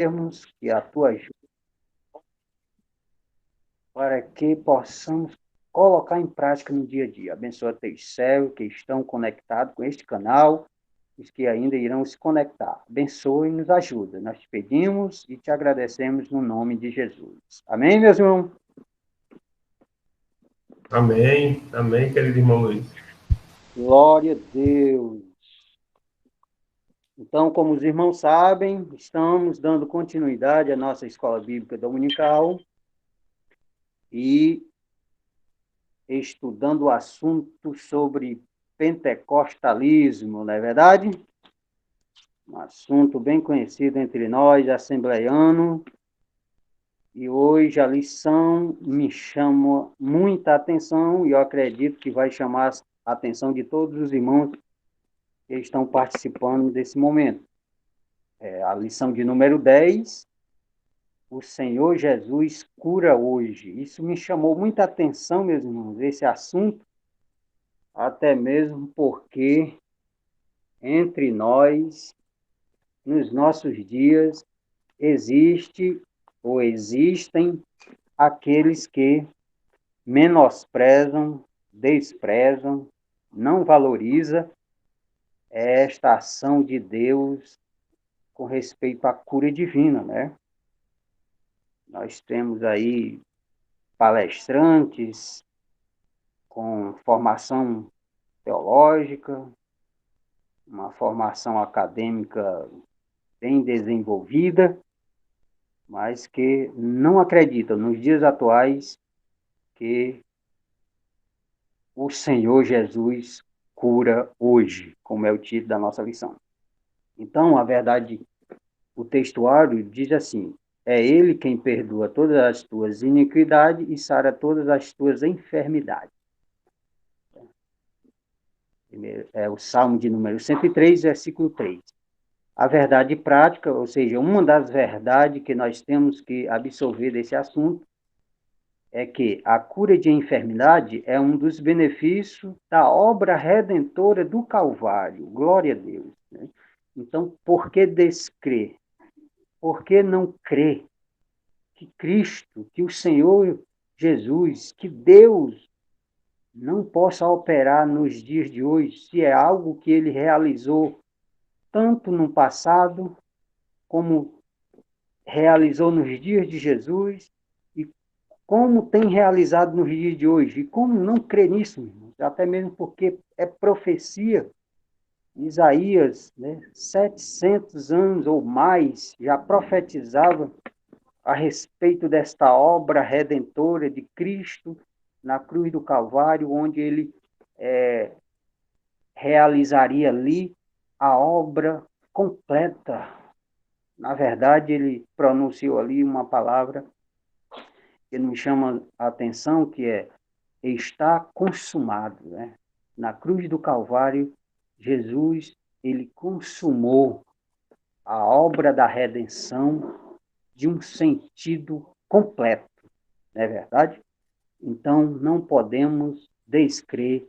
termos que a tua ajuda para que possamos colocar em prática no dia a dia. Abençoa teus servos que estão conectados com este canal, os que ainda irão se conectar. Abençoe e nos ajuda. Nós te pedimos e te agradecemos no nome de Jesus. Amém, meus irmãos? Amém, amém, querido irmão Luiz. Glória a Deus. Então, como os irmãos sabem, estamos dando continuidade à nossa escola bíblica dominical e estudando o assunto sobre pentecostalismo, não é verdade? Um assunto bem conhecido entre nós, assembleiano, e hoje a lição me chama muita atenção e eu acredito que vai chamar a atenção de todos os irmãos que estão participando desse momento. É a lição de número 10, o Senhor Jesus cura hoje. Isso me chamou muita atenção, meus irmãos, esse assunto, até mesmo porque entre nós, nos nossos dias, existe ou existem aqueles que menosprezam, desprezam, não valoriza esta ação de Deus com respeito à cura divina, né? Nós temos aí palestrantes com formação teológica, uma formação acadêmica bem desenvolvida, mas que não acreditam nos dias atuais que o Senhor Jesus cura hoje, como é o título da nossa lição. Então, a verdade, o textuário diz assim: é Ele quem perdoa todas as tuas iniquidades e sara todas as tuas enfermidades. É o Salmo de número 103, versículo 3. A verdade prática, ou seja, uma das verdades que nós temos que absorver desse assunto, é que a cura de enfermidade é um dos benefícios da obra redentora do Calvário. Glória a Deus. Né? Então, por que descrer? Por que não crer que Cristo, que o Senhor Jesus, que Deus não possa operar nos dias de hoje, se é algo que ele realizou tanto no passado, como realizou nos dias de Jesus, e como tem realizado nos dias de hoje. E como não crer nisso, irmãos? Até mesmo porque é profecia. Isaías, né, 700 anos ou mais, já profetizava a respeito desta obra redentora de Cristo na cruz do Calvário, onde ele realizaria ali a obra completa. Na verdade, ele pronunciou ali uma palavra que nos chama a atenção, que é está consumado, né? Na cruz do Calvário, Jesus, ele consumou a obra da redenção de um sentido completo, não é verdade? Então, não podemos descrer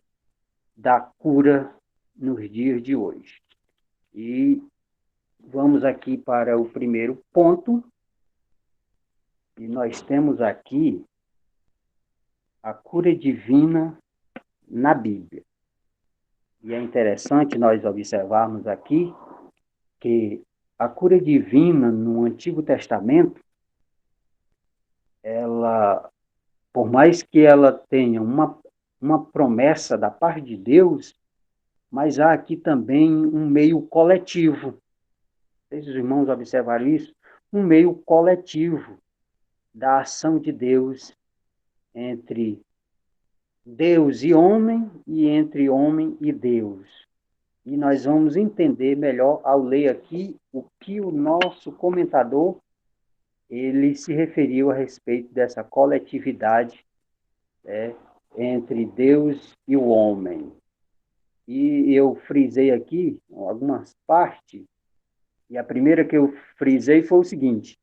da cura nos dias de hoje. E vamos aqui para o primeiro ponto, e nós temos aqui a cura divina na Bíblia. E é interessante nós observarmos aqui que a cura divina no Antigo Testamento, ela, por mais que ela tenha uma promessa da parte de Deus, mas há aqui também um meio coletivo. Vocês, os irmãos, observaram isso? Um meio coletivo da ação de Deus entre Deus e homem e entre homem e Deus. E nós vamos entender melhor ao ler aqui o que o nosso comentador ele se referiu a respeito dessa coletividade, né, entre Deus e o homem. E eu frisei aqui algumas partes, e a primeira que eu frisei foi o seguinte: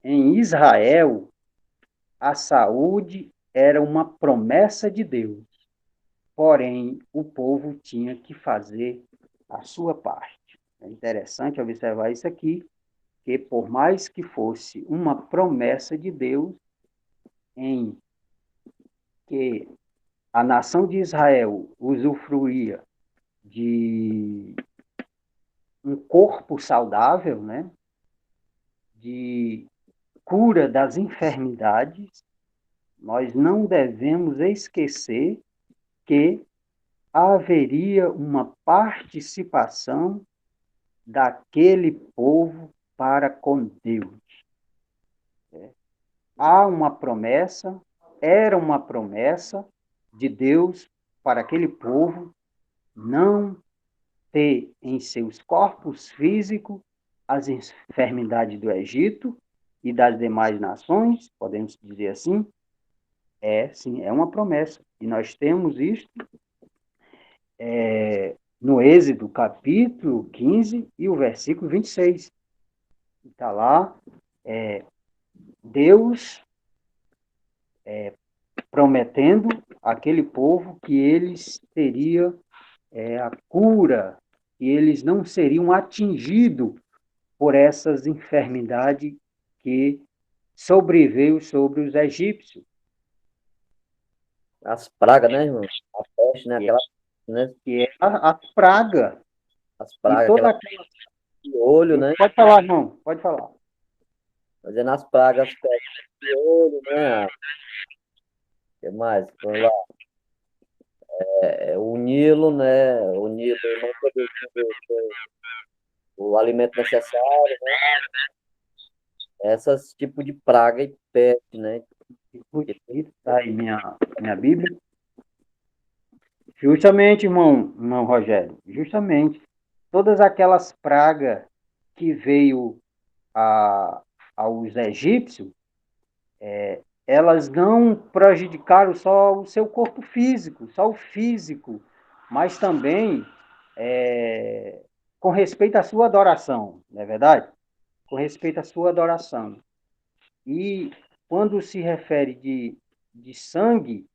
em Israel, a saúde era uma promessa de Deus, porém o povo tinha que fazer a sua parte. É interessante observar isso aqui, que, por mais que fosse uma promessa de Deus em que a nação de Israel usufruía de um corpo saudável, né, de cura das enfermidades, nós não devemos esquecer que haveria uma participação daquele povo para com Deus. Há uma promessa, era uma promessa de Deus para aquele povo não ter em seus corpos físicos as enfermidades do Egito e das demais nações, podemos dizer assim. Sim, é uma promessa. E nós temos isso no Êxodo, capítulo 15 e o versículo 26. Está lá, Deus prometendo àquele povo que eles teriam a cura, que eles não seriam atingidos por essas enfermidades que sobreveio sobre os egípcios. As pragas, né, irmão? A peste, né? Aquela, né? Que é a praga. As pragas, toda aquela de olho, né? Pode falar, irmão, pode falar. Fazendo as pragas, peste de olho, né? O que mais? Vamos lá. O Nilo, né? O Nilo não produzindo o alimento necessário, né? Essas tipo de praga e peste, né? Está aí minha Bíblia. Justamente, irmão Rogério, justamente. Todas aquelas pragas que veio aos egípcios, elas não prejudicaram só o seu corpo físico, só o físico, mas também com respeito à sua adoração, não é verdade? Com respeito à sua adoração. E quando se refere de sangue,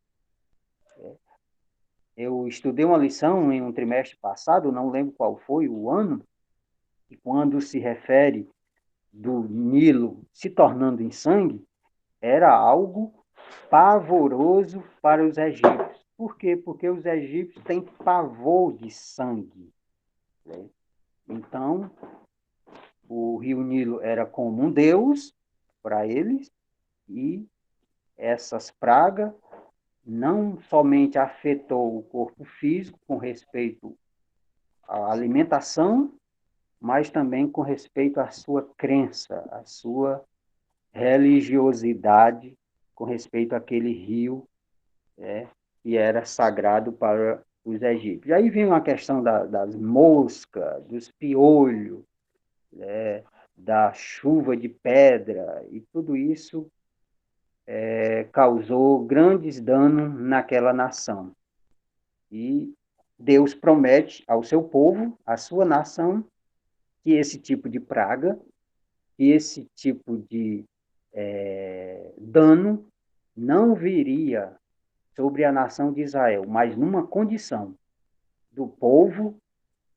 eu estudei uma lição em um trimestre passado, não lembro qual foi o ano, e quando se refere do Nilo se tornando em sangue, era algo pavoroso para os egípcios. Por quê? Porque os egípcios têm pavor de sangue, né? Então, o rio Nilo era como um deus para eles, e essas pragas não somente afetou o corpo físico com respeito à alimentação, mas também com respeito à sua crença, à sua religiosidade com respeito àquele rio, que era sagrado para os egípcios. Aí vem uma questão das moscas, dos piolhos, da chuva de pedra, e tudo isso causou grandes danos naquela nação. E Deus promete ao seu povo, à sua nação, que esse tipo de praga, que esse tipo de dano não viria sobre a nação de Israel, mas numa condição do povo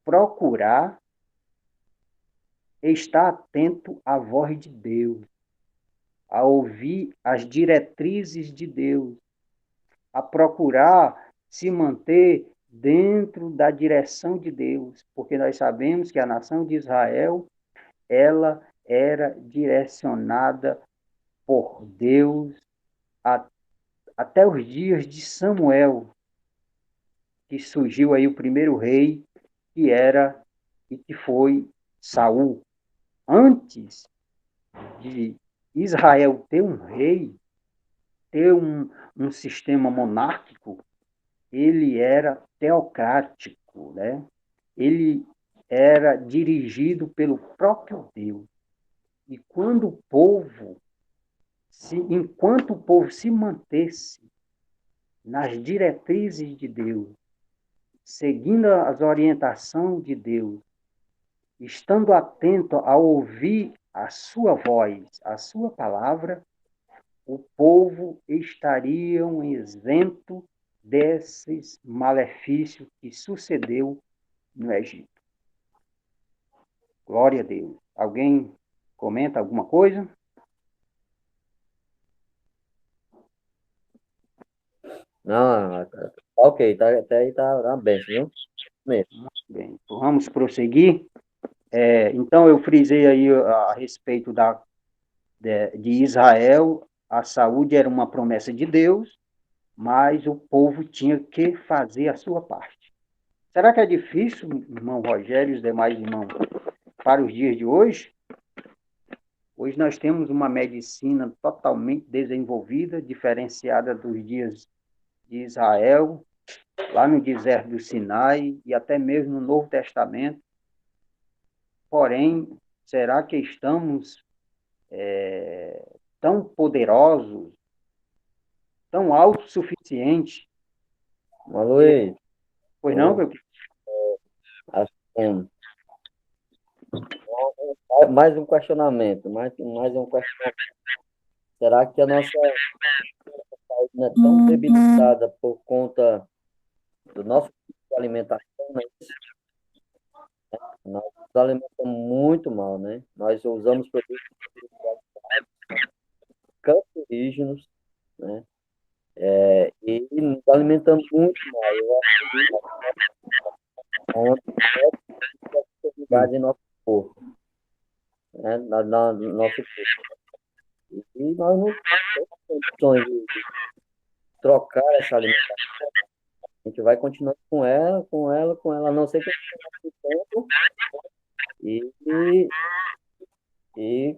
procurar estar atento à voz de Deus, a ouvir as diretrizes de Deus, a procurar se manter dentro da direção de Deus, porque nós sabemos que a nação de Israel, ela era direcionada por Deus até os dias de Samuel, que surgiu aí o primeiro rei, que era e que foi Saul. Antes de Israel ter um rei, ter um sistema monárquico, ele era teocrático, né? Ele era dirigido pelo próprio Deus. E quando o povo, enquanto o povo se mantesse nas diretrizes de Deus, seguindo as orientações de Deus, estando atento a ouvir a sua voz, a sua palavra, o povo estaria isento desses malefícios que sucedeu no Egito. Glória a Deus. Alguém comenta alguma coisa? Não, ok, tá, até aí tá bem, viu? Mesmo. Bem, então vamos prosseguir. Então, eu frisei aí a respeito de Israel, a saúde era uma promessa de Deus, mas o povo tinha que fazer a sua parte. Será que é difícil, irmão Rogério e os demais irmãos, para os dias de hoje? Hoje nós temos uma medicina totalmente desenvolvida, diferenciada dos dias de Israel, lá no deserto do Sinai e até mesmo no Novo Testamento. Porém, será que estamos tão poderosos, tão autossuficientes? Mas, Luiz, Pois não, meu? assim, mais um questionamento, mais um questionamento. Será que a nossa saúde não é tão debilitada por conta do nosso tipo de alimentação, né? Nós nos alimentamos muito mal, né? Nós usamos produtos cancerígenos, né? E nos alimentamos muito mal. Eu acho que é uma das em nosso corpo, né? No nosso corpo. E nós não temos condições de trocar essa alimentação. A gente vai continuando com ela, a não ser que a gente tenha tempo e, e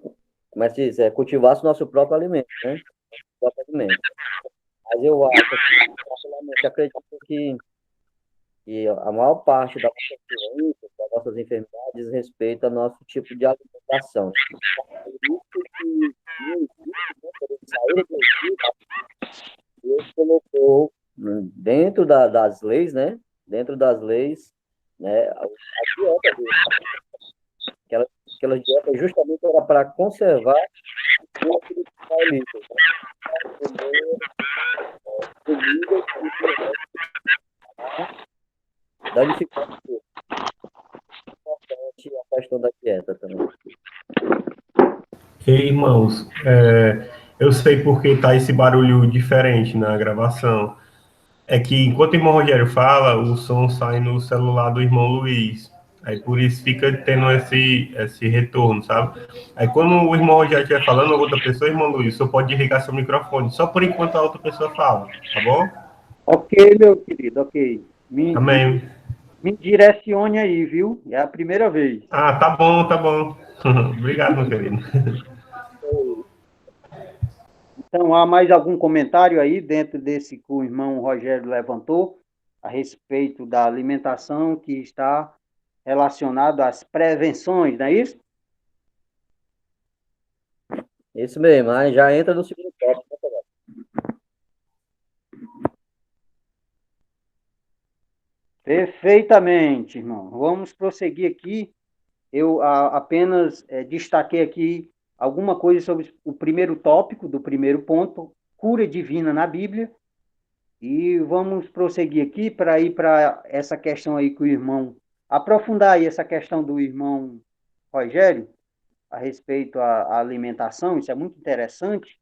como é que se diz? Cultivasse o nosso próprio alimento, né? O próprio alimento. Mas eu acho, assim, particularmente, acredito que a maior parte da nossa doença, das nossas enfermidades, diz respeito ao nosso tipo de alimentação. Por isso que no Egito, né, quando eles saíram do Egito, Deus colocou dentro das leis, né? Dentro das leis, né? A dieta deles. Aquela dieta justamente era para conservar o que eles israelitas, comida e danificar o corpo. Importante a questão da dieta também. Ei, irmãos, eu sei porque tá esse barulho diferente na gravação. É que enquanto o irmão Rogério fala, o som sai no celular do irmão Luiz. Aí por isso fica tendo esse retorno, sabe? Aí quando o irmão Rogério estiver falando, a outra pessoa, irmão Luiz, você pode desligar seu microfone, só por enquanto a outra pessoa fala, tá bom? Ok, meu querido, ok. Amém. Me direcione aí, viu? É a primeira vez. Ah, tá bom, tá bom. Obrigado, meu querido. Então, há mais algum comentário aí dentro desse que o irmão Rogério levantou a respeito da alimentação que está relacionado às prevenções, não é isso? Isso mesmo, aí já entra no segundo tópico, né, Pedro? Perfeitamente, irmão. Vamos prosseguir aqui. Eu apenas destaquei aqui alguma coisa sobre o primeiro tópico do primeiro ponto, cura divina na Bíblia. E vamos prosseguir aqui para ir para essa questão aí que o irmão, aprofundar aí essa questão do irmão Rogério, a respeito à alimentação, isso é muito interessante.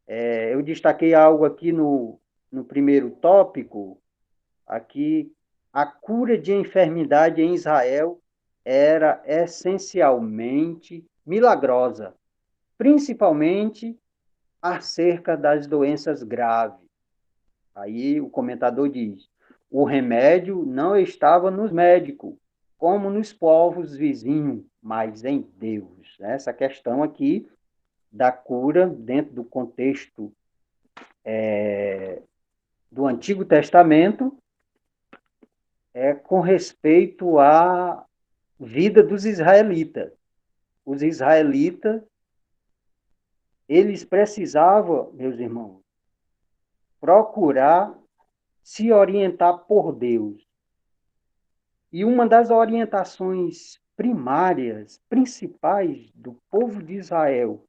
Eu destaquei algo aqui no primeiro tópico, aqui, a cura de enfermidade em Israel era essencialmente milagrosa, principalmente acerca das doenças graves. Aí o comentador diz: o remédio não estava nos médicos, como nos povos vizinhos, mas em Deus. Essa questão aqui da cura, dentro do contexto do Antigo Testamento, é com respeito à vida dos israelitas. Os israelitas, eles precisavam, meus irmãos, procurar se orientar por Deus. E uma das orientações primárias, principais do povo de Israel,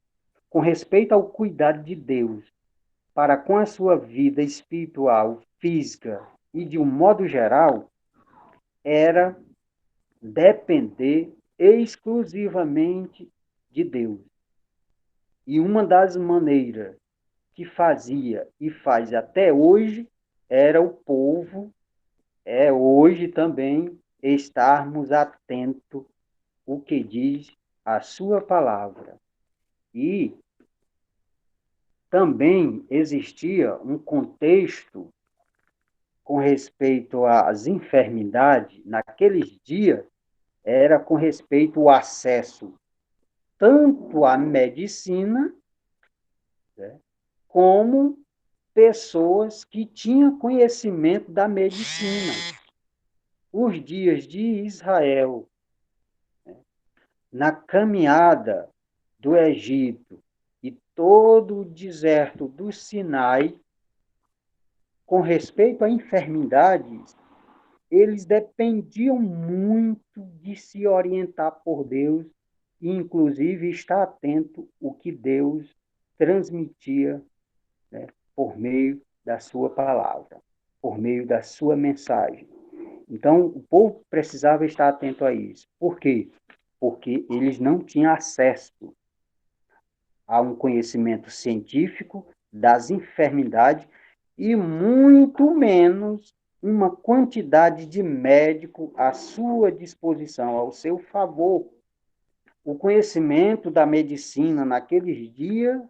com respeito ao cuidado de Deus para com a sua vida espiritual, física e de um modo geral, era depender exclusivamente de Deus. E uma das maneiras que fazia e faz até hoje era o povo, hoje também, estarmos atentos o que diz a sua palavra. E também existia um contexto com respeito às enfermidades, naqueles dias, era com respeito ao acesso tanto à medicina, né, como pessoas que tinham conhecimento da medicina. Os dias de Israel, na caminhada do Egito e todo o deserto do Sinai, com respeito a enfermidades, eles dependiam muito de se orientar por Deus e, inclusive, estar atento ao que Deus transmitia, né, por meio da sua palavra, por meio da sua mensagem. Então, o povo precisava estar atento a isso. Por quê? Porque eles não tinham acesso a um conhecimento científico das enfermidades e muito menos uma quantidade de médico à sua disposição, ao seu favor. O conhecimento da medicina naqueles dias,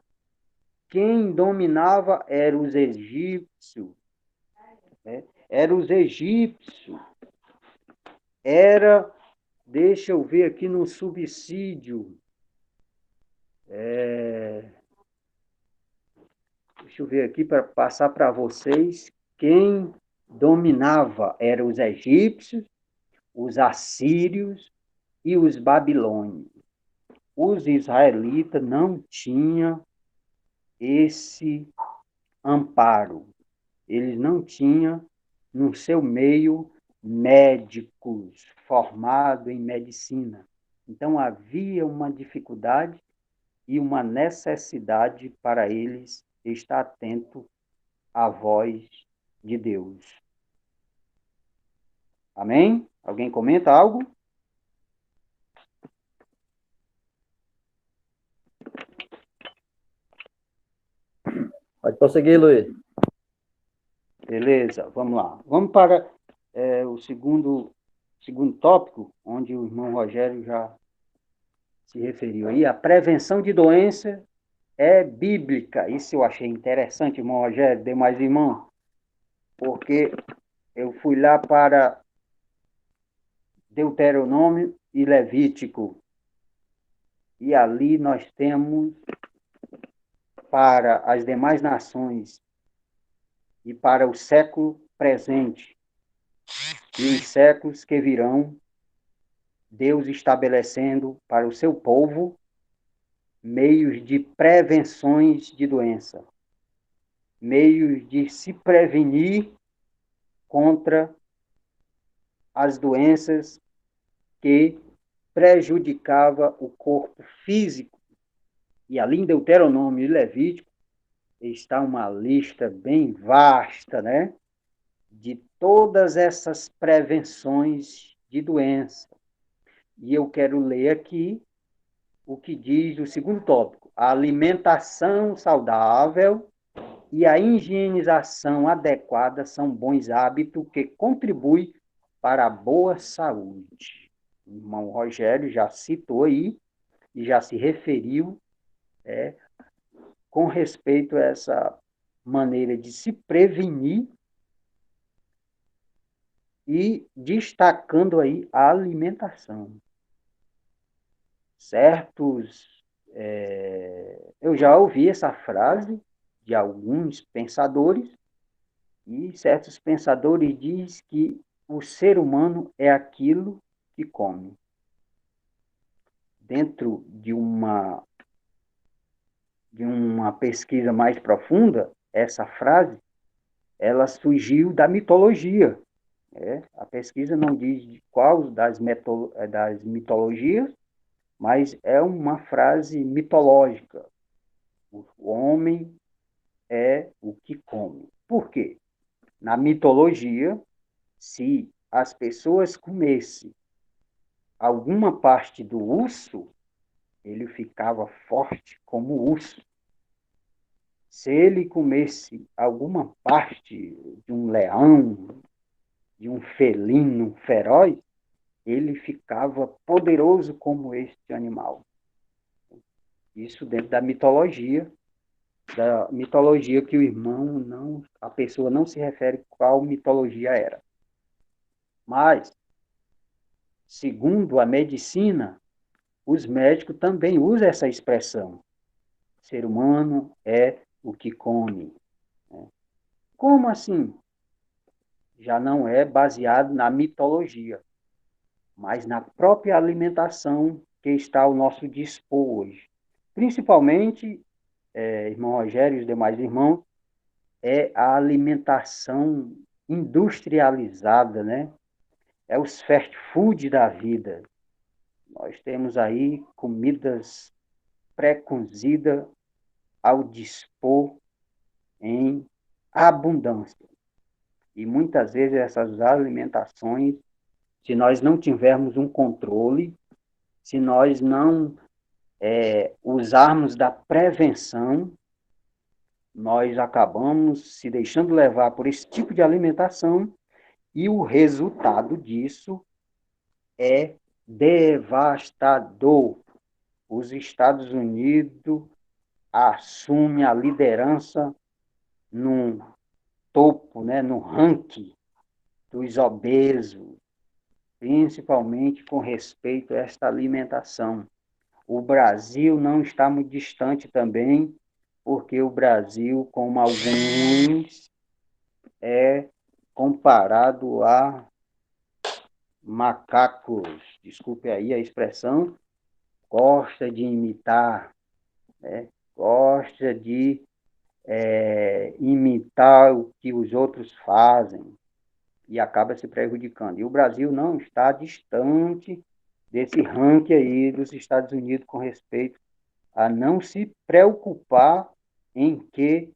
quem dominava eram os egípcios, né? Eram os egípcios. Deixa eu ver aqui no subsídio, deixa eu ver aqui para passar para vocês. Quem dominava eram os egípcios, os assírios e os babilônios. Os israelitas não tinham esse amparo. Eles não tinham no seu meio médicos formados em medicina. Então havia uma dificuldade e uma necessidade para eles estar atento à voz de Deus. Amém? Alguém comenta algo? Pode prosseguir, Luiz. Beleza, vamos lá. Vamos para o segundo tópico, onde o irmão Rogério já se referiu aí. A prevenção de doença é bíblica. Isso eu achei interessante, irmão Rogério, demais irmão, porque eu fui lá para Deuteronômio e Levítico, e ali nós temos para as demais nações e para o século presente e os séculos que virão, Deus estabelecendo para o seu povo meios de prevenções de doença, meios de se prevenir contra as doenças que prejudicava o corpo físico. E ali em Deuteronômio e Levítico está uma lista bem vasta, né, de todas essas prevenções de doença. E eu quero ler aqui o que diz o segundo tópico: a alimentação saudável e a higienização adequada são bons hábitos que contribuem para a boa saúde. O irmão Rogério já citou aí e já se referiu com respeito a essa maneira de se prevenir e destacando aí a alimentação. Eu já ouvi essa frase de alguns pensadores, e certos pensadores dizem que o ser humano é aquilo que come. Dentro de uma pesquisa mais profunda, essa frase ela surgiu da mitologia. A pesquisa não diz de qual das mitologias, mas é uma frase mitológica. O homem é o que come. Por quê? Na mitologia, se as pessoas comessem alguma parte do urso, ele ficava forte como urso. Se ele comesse alguma parte de um leão, de um felino feroz, ele ficava poderoso como este animal. Isso dentro da mitologia que o irmão não, a pessoa não se refere qual mitologia era. Mas, segundo a medicina, os médicos também usam essa expressão. O ser humano é o que come. Como assim? Já não é baseado na mitologia, mas na própria alimentação que está ao nosso dispor hoje. Principalmente, irmão Rogério e os demais irmãos, é a alimentação industrializada, né? É os fast food da vida. Nós temos aí comidas pré-cozidas ao dispor em abundância. E muitas vezes essas alimentações, se nós não tivermos um controle, se nós não usarmos da prevenção, nós acabamos se deixando levar por esse tipo de alimentação e o resultado disso é devastador. Os Estados Unidos assumem a liderança no topo, né, no ranking dos obesos, principalmente com respeito a esta alimentação. O Brasil não está muito distante também, porque o Brasil, como alguns, é comparado a macacos, desculpe aí a expressão, gosta de imitar, né? Gosta de imitar o que os outros fazem e acaba se prejudicando. E o Brasil não está distante desse ranking aí dos Estados Unidos com respeito a não se preocupar em que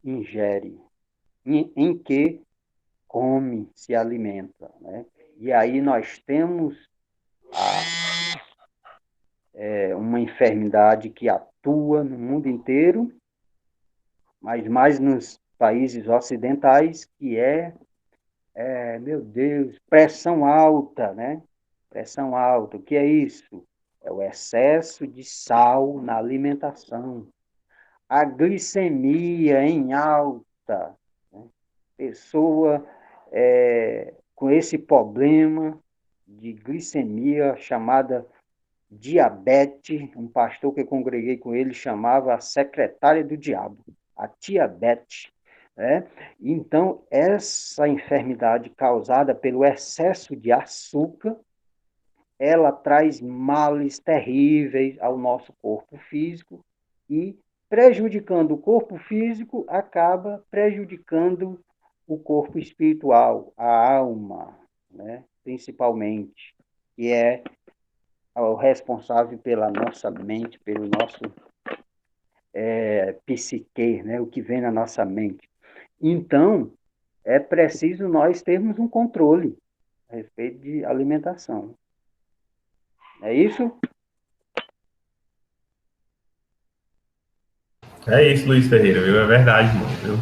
ingere, em que come, se alimenta, né? E aí nós temos uma enfermidade que atua no mundo inteiro, mas mais nos países ocidentais, que meu Deus, pressão alta, né? Pressão alta. O que é isso? É o excesso de sal na alimentação. A glicemia em alta. Né? Pessoa com esse problema de glicemia chamada diabetes, um pastor que eu congreguei com ele chamava a secretária do diabo, a diabetes. Né? Então, essa enfermidade causada pelo excesso de açúcar, ela traz males terríveis ao nosso corpo físico e, prejudicando o corpo físico, acaba prejudicando o corpo espiritual, a alma, né? Principalmente, que é o responsável pela nossa mente, pelo nosso psique, né? O que vem na nossa mente. Então, é preciso nós termos um controle a respeito de alimentação. É isso? É isso, Luiz Ferreira, viu? É verdade, mano, viu?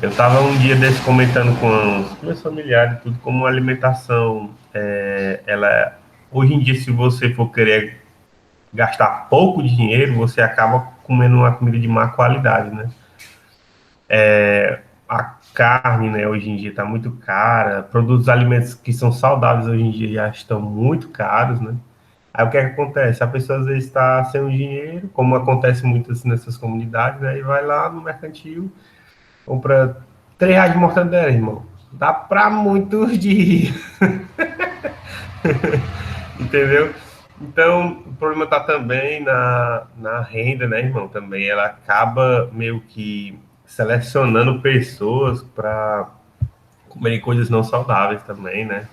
Eu estava um dia desse comentando com os meus familiares, tudo como alimentação, hoje em dia, se você for querer gastar pouco dinheiro, você acaba comendo uma comida de má qualidade, né? A carne, né, hoje em dia está muito cara, produtos alimentos que são saudáveis hoje em dia já estão muito caros, né? Aí o que é que acontece? A pessoa às vezes está sem o dinheiro, como acontece muitas nessas comunidades, né? E vai lá no mercantil, compra R$ 3 de mortadela, irmão. Dá para muitos dias. Entendeu? Então, o problema está também na renda, né, irmão? Também ela acaba meio que selecionando pessoas para comerem coisas não saudáveis também, né?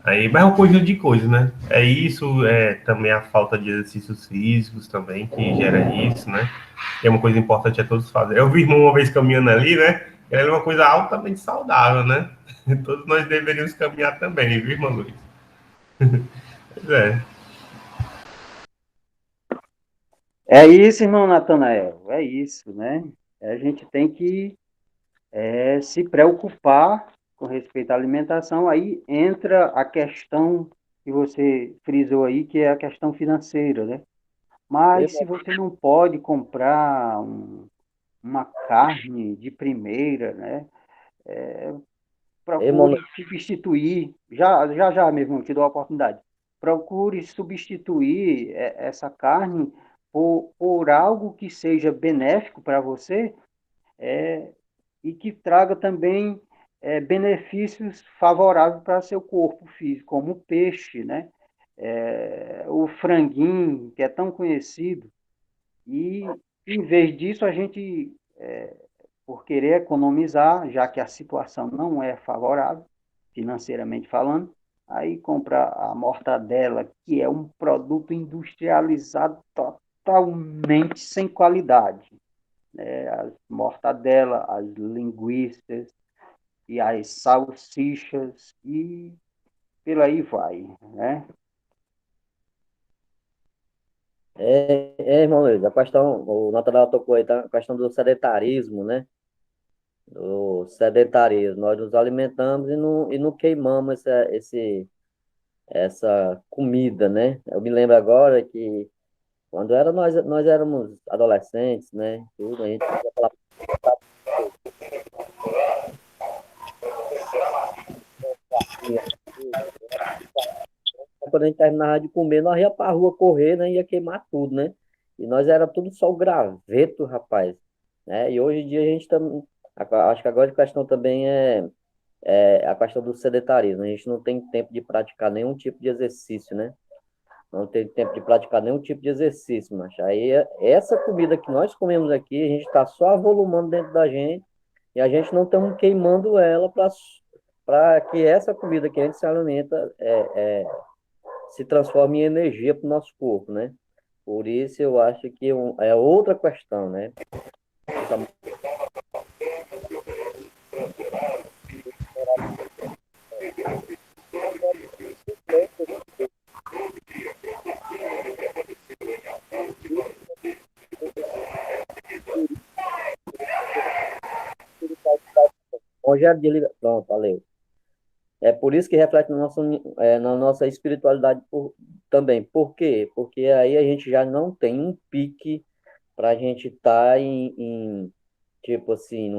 Aí, mas é um conjunto de coisas, né? É isso, também a falta de exercícios físicos também que gera isso, né? É uma coisa importante a todos fazerem. Eu vi o irmão uma vez caminhando ali, né? Ela é uma coisa altamente saudável, né? Todos nós deveríamos caminhar também, viu, irmão Luiz? Pois é. É isso, irmão Natanael, é isso, né? A gente tem que se preocupar com respeito à alimentação. Aí entra a questão que você frisou aí, que é a questão financeira, né? Ei, Mas se mo- você não pode comprar uma carne de primeira, né? ei, Procure Mano, substituir, já mesmo te dou a oportunidade, procure substituir essa carne por algo que seja benéfico para você, e que traga também benefícios favoráveis para seu corpo físico, como o peixe, né? O franguinho, que é tão conhecido, e em vez disso a gente, por querer economizar, já que a situação não é favorável, financeiramente falando, aí compra a mortadela, que é um produto industrializado totalmente sem qualidade. As mortadela, as linguiças e as salsichas e pela aí vai, né? irmão Luiz, a questão, o Natanael tocou aí, tá? A questão do sedentarismo, né? Do sedentarismo. Nós nos alimentamos e não queimamos essa comida, né? Eu me lembro agora que quando nós éramos adolescentes, né? Tudo, a gente fazia aquela pratinha, quando a gente terminava de comer, nós ia pra rua correr, né? Ia queimar tudo, né? E nós era tudo só o graveto, rapaz. Né? E hoje em dia a gente também. Acho que agora a questão também é a questão do sedentarismo. A gente não tem tempo de praticar nenhum tipo de exercício, né? Não tem tempo de praticar nenhum tipo de exercício, mas aí essa comida que nós comemos aqui, a gente está só avolumando dentro da gente e a gente não estamos queimando ela para que essa comida que a gente se alimenta se transforme em energia para o nosso corpo, né? Por isso eu acho que é outra questão, né? Rogério, desliga. Pronto, valeu. É por isso que reflete na nossa espiritualidade também. Por quê? Porque aí a gente já não tem um pique para a gente estar tipo assim,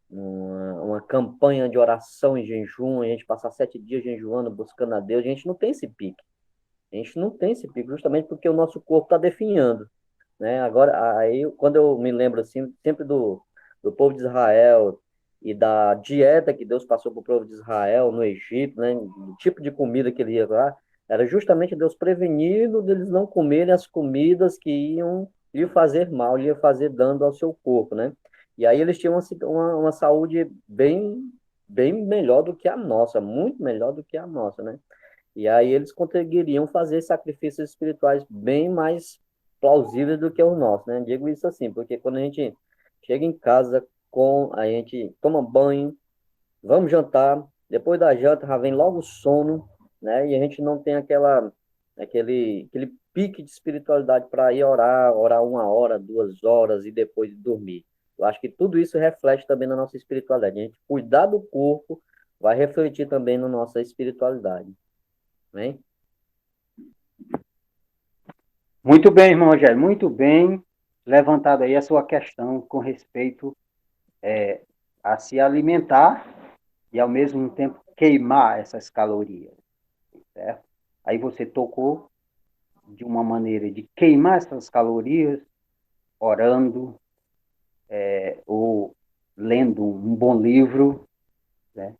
uma campanha de oração em jejum, a gente passar 7 dias jejuando, buscando a Deus, a gente não tem esse pique. A gente não tem esse pique, justamente porque o nosso corpo está definhando, né? Agora, aí, quando eu me lembro assim, sempre do povo de Israel e da dieta que Deus passou para o povo de Israel no Egito, né? O tipo de comida que ele ia lá, era justamente Deus prevenindo deles não comerem as comidas que iam lhe fazer mal, lhe fazer dano ao seu corpo, né? E aí eles tinham uma saúde bem melhor do que a nossa, muito melhor do que a nossa, né? E aí eles conseguiriam fazer sacrifícios espirituais bem mais plausíveis do que os nossos, né? Digo isso assim, porque quando a gente chega em casa, a gente toma banho, vamos jantar, depois da janta já vem logo o sono, né? E a gente não tem aquele pique de espiritualidade para ir orar 1 hora, 2 horas e depois dormir. Eu acho que tudo isso reflete também na nossa espiritualidade. A gente cuidar do corpo vai refletir também na nossa espiritualidade, né? Muito bem, irmão Rogério, muito bem levantado aí a sua questão com respeito a se alimentar e, ao mesmo tempo, queimar essas calorias, certo? Aí você tocou de uma maneira de queimar essas calorias orando, ou lendo um bom livro, né?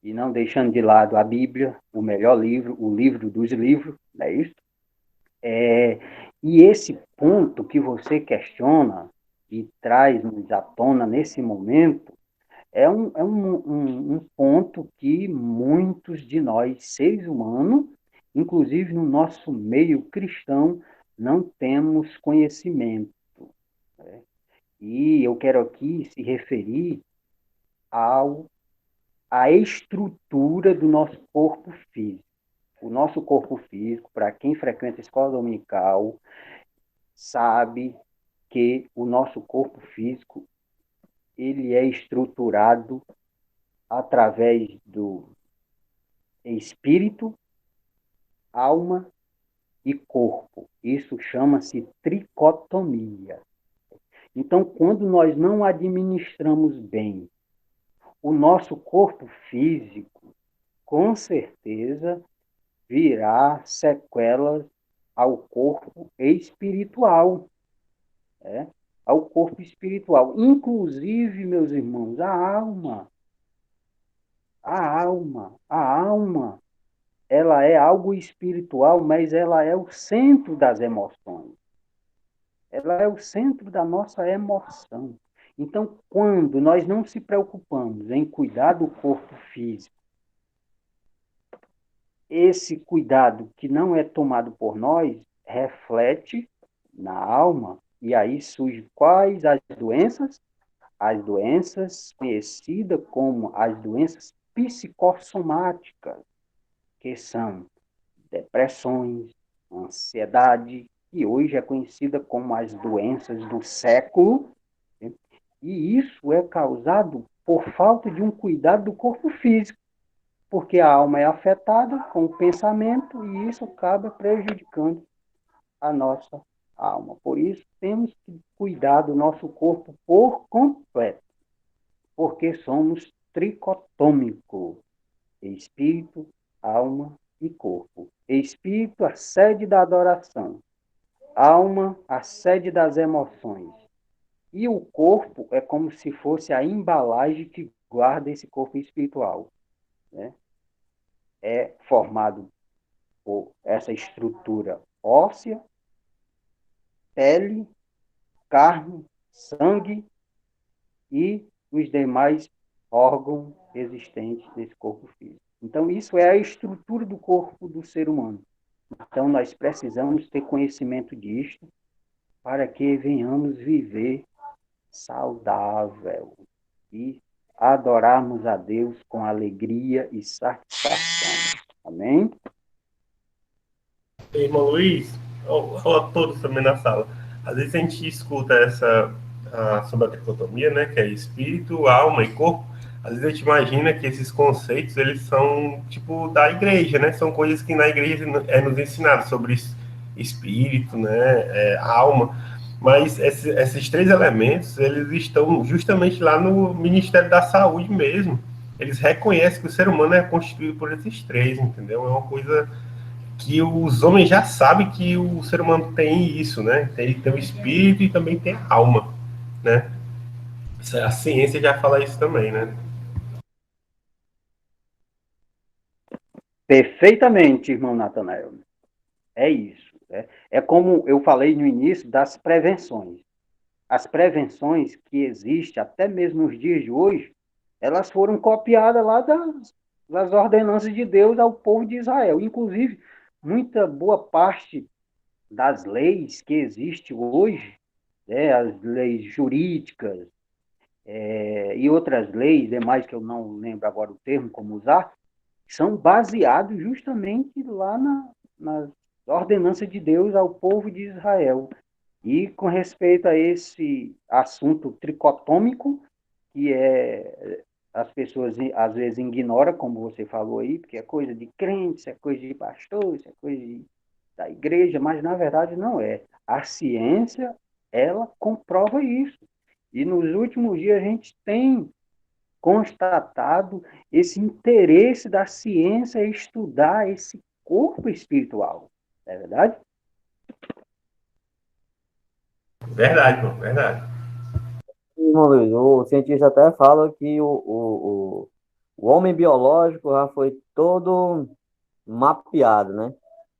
E não deixando de lado a Bíblia, o melhor livro, o livro dos livros, não é isso? É, e esse ponto que você questiona e traz-nos à tona nesse momento é um ponto que muitos de nós, seres humanos, inclusive no nosso meio cristão, não temos conhecimento. Né? E eu quero aqui se referir ao, à estrutura do nosso corpo físico. o nosso corpo físico, para quem frequenta a escola dominical, sabe que o nosso corpo físico ele é estruturado através do espírito, alma e corpo. Isso chama-se tricotomia. Então, quando nós não administramos bem o nosso corpo físico, com certeza virá sequelas ao corpo espiritual, né? Ao corpo espiritual. Inclusive, meus irmãos, a alma, ela é algo espiritual, mas ela é o centro das emoções. Ela é o centro da nossa emoção. Então, quando nós não se preocupamos em cuidar do corpo físico, esse cuidado que não é tomado por nós reflete na alma, e aí surgem quais as doenças? As doenças conhecidas como as doenças psicossomáticas, que são depressões, ansiedade, que hoje é conhecida como as doenças do século, né? E isso é causado por falta de um cuidado do corpo físico, porque a alma é afetada com o pensamento e isso acaba prejudicando a nossa alma. Por isso, temos que cuidar do nosso corpo por completo, porque somos tricotômicos, espírito, alma e corpo. Espírito, a sede da adoração. Alma, a sede das emoções. E o corpo é como se fosse a embalagem que guarda esse corpo espiritual, né? É formado por essa estrutura óssea, pele, carne, sangue e os demais órgãos existentes nesse corpo físico. Então, isso é a estrutura do corpo do ser humano. Então, nós precisamos ter conhecimento disto para que venhamos viver saudável e adorarmos a Deus com alegria e satisfação. Amém? Irmão Luiz, a todos também na sala. Às vezes a gente escuta sobre a tricotomia, né, que é espírito, alma e corpo. Às vezes a gente imagina que esses conceitos, eles são, tipo, da igreja, né? São coisas que na igreja é nos ensinado sobre espírito, né, alma. Mas esses três elementos, eles estão justamente lá no Ministério da Saúde mesmo. Eles reconhecem que o ser humano é constituído por esses três, entendeu? É uma coisa que os homens já sabem que o ser humano tem isso, né? Tem o espírito e também tem a alma, né? A ciência já fala isso também, né? Perfeitamente, irmão Natanael. É isso. É como eu falei no início das prevenções. As prevenções que existem até mesmo nos dias de hoje, elas foram copiadas lá das ordenanças de Deus ao povo de Israel. Inclusive, muita boa parte das leis que existem hoje, né, as leis jurídicas e outras leis, demais que eu não lembro agora o termo como usar, são baseados justamente lá nas ordenanças de Deus ao povo de Israel. E com respeito a esse assunto tricotômico, que as pessoas às vezes ignoram, como você falou aí, porque é coisa de crente, isso é coisa de pastor, isso é coisa da igreja, mas na verdade não é. A ciência, ela comprova isso. E nos últimos dias a gente tem constatado esse interesse da ciência em estudar esse corpo espiritual. Não é verdade? Verdade, mano, verdade. Irmão Luiz, o cientista até fala que o homem biológico já foi todo mapeado, né?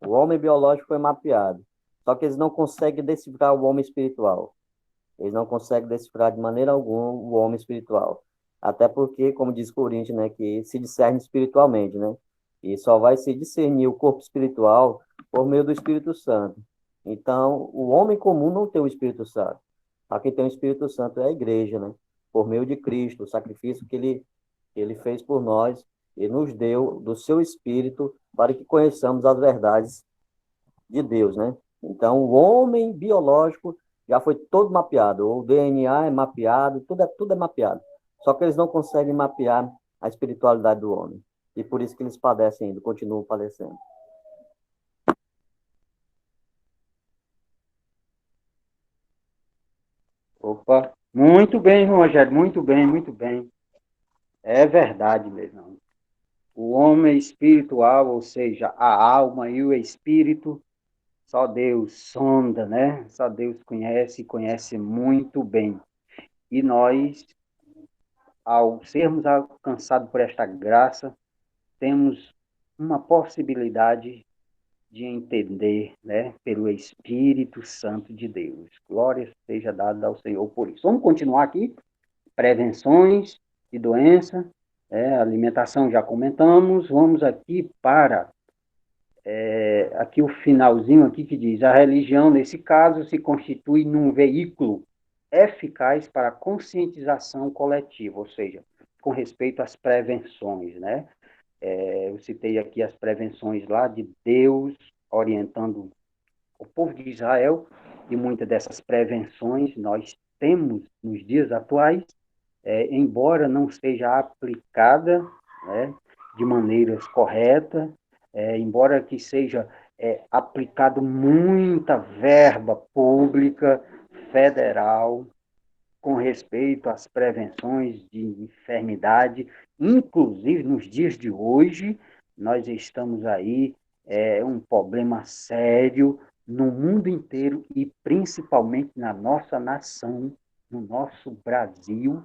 O homem biológico foi mapeado. Só que eles não conseguem decifrar o homem espiritual. Eles não conseguem decifrar de maneira alguma o homem espiritual. Até porque, como diz Coríntios, né, que se discerne espiritualmente, né? E só vai se discernir o corpo espiritual por meio do Espírito Santo. Então, o homem comum não tem o Espírito Santo. A quem tem o Espírito Santo é a igreja, né? Por meio de Cristo, o sacrifício que ele fez por nós Ele nos deu do seu Espírito para que conheçamos as verdades de Deus, né? Então, o homem biológico já foi todo mapeado. O DNA é mapeado, tudo é mapeado. Só que eles não conseguem mapear a espiritualidade do homem. E por isso que eles padecem ainda, continuam padecendo. Opa, muito bem, Rogério, muito bem, muito bem. É verdade mesmo. O homem espiritual, ou seja, a alma e o espírito, só Deus sonda, né? Só Deus conhece, conhece muito bem. E nós, ao sermos alcançados por esta graça, temos uma possibilidade de entender, né, pelo Espírito Santo de Deus. Glória seja dada ao Senhor por isso. Vamos continuar aqui. Prevenções de doença, alimentação já comentamos. Vamos aqui para aqui o finalzinho aqui que diz: a religião, nesse caso, se constitui num veículo eficaz para a conscientização coletiva, ou seja, com respeito às prevenções, né? Eu citei aqui as prevenções lá de Deus orientando o povo de Israel, e muitas dessas prevenções nós temos nos dias atuais, embora não seja aplicada, né, de maneiras corretas, embora que seja aplicado muita verba pública federal com respeito às prevenções de enfermidade, inclusive nos dias de hoje, nós estamos aí, um problema sério no mundo inteiro e principalmente na nossa nação, no nosso Brasil,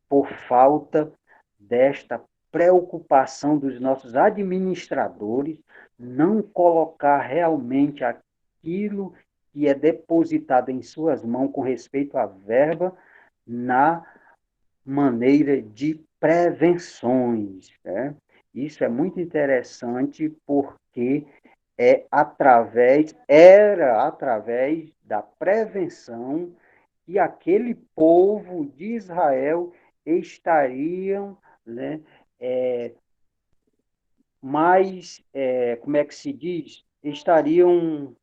por falta desta preocupação dos nossos administradores, não colocar realmente aquilo que é depositado em suas mãos com respeito à verba na maneira de prevenções, né? Isso é muito interessante porque era através da prevenção que aquele povo de Israel estariam, né, mais, como é que se diz? Estariam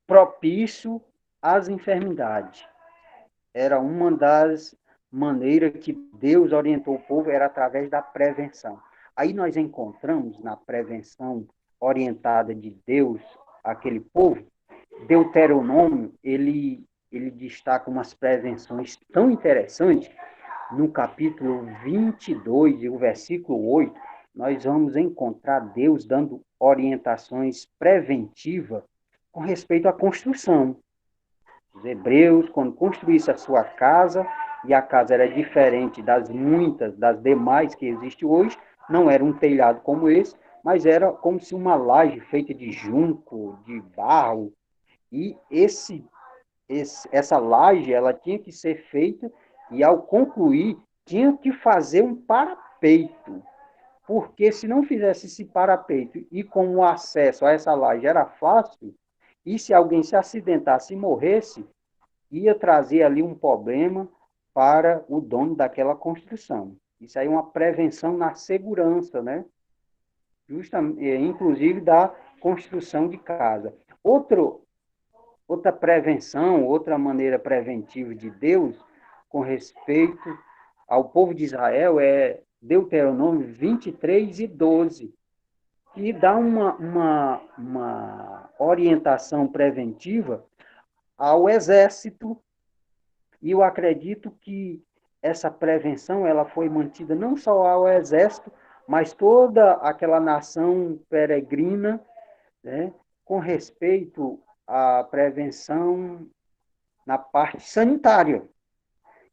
propícios às enfermidades. Era uma das maneiras que Deus orientou o povo, era através da prevenção. Aí nós encontramos na prevenção orientada de Deus aquele povo, Deuteronômio, ele destaca umas prevenções tão interessantes. No capítulo 22, e o versículo 8, nós vamos encontrar Deus dando orientações preventivas com respeito à construção. Os hebreus, quando construíssem a sua casa, e a casa era diferente das muitas, das demais que existem hoje, não era um telhado como esse, mas era como se uma laje feita de junco, de barro, e essa laje ela tinha que ser feita, e ao concluir, tinha que fazer um parapeito, porque se não fizesse esse parapeito, e como o acesso a essa laje era fácil, e se alguém se acidentasse e morresse, ia trazer ali um problema para o dono daquela construção. Isso aí é uma prevenção na segurança, né? Inclusive da construção de casa. Outra prevenção, outra maneira preventiva de Deus com respeito ao povo de Israel é Deuteronômio 23 e 12, que dá uma orientação preventiva ao exército, e eu acredito que essa prevenção ela foi mantida não só ao exército, mas toda aquela nação peregrina, né, com respeito à prevenção na parte sanitária.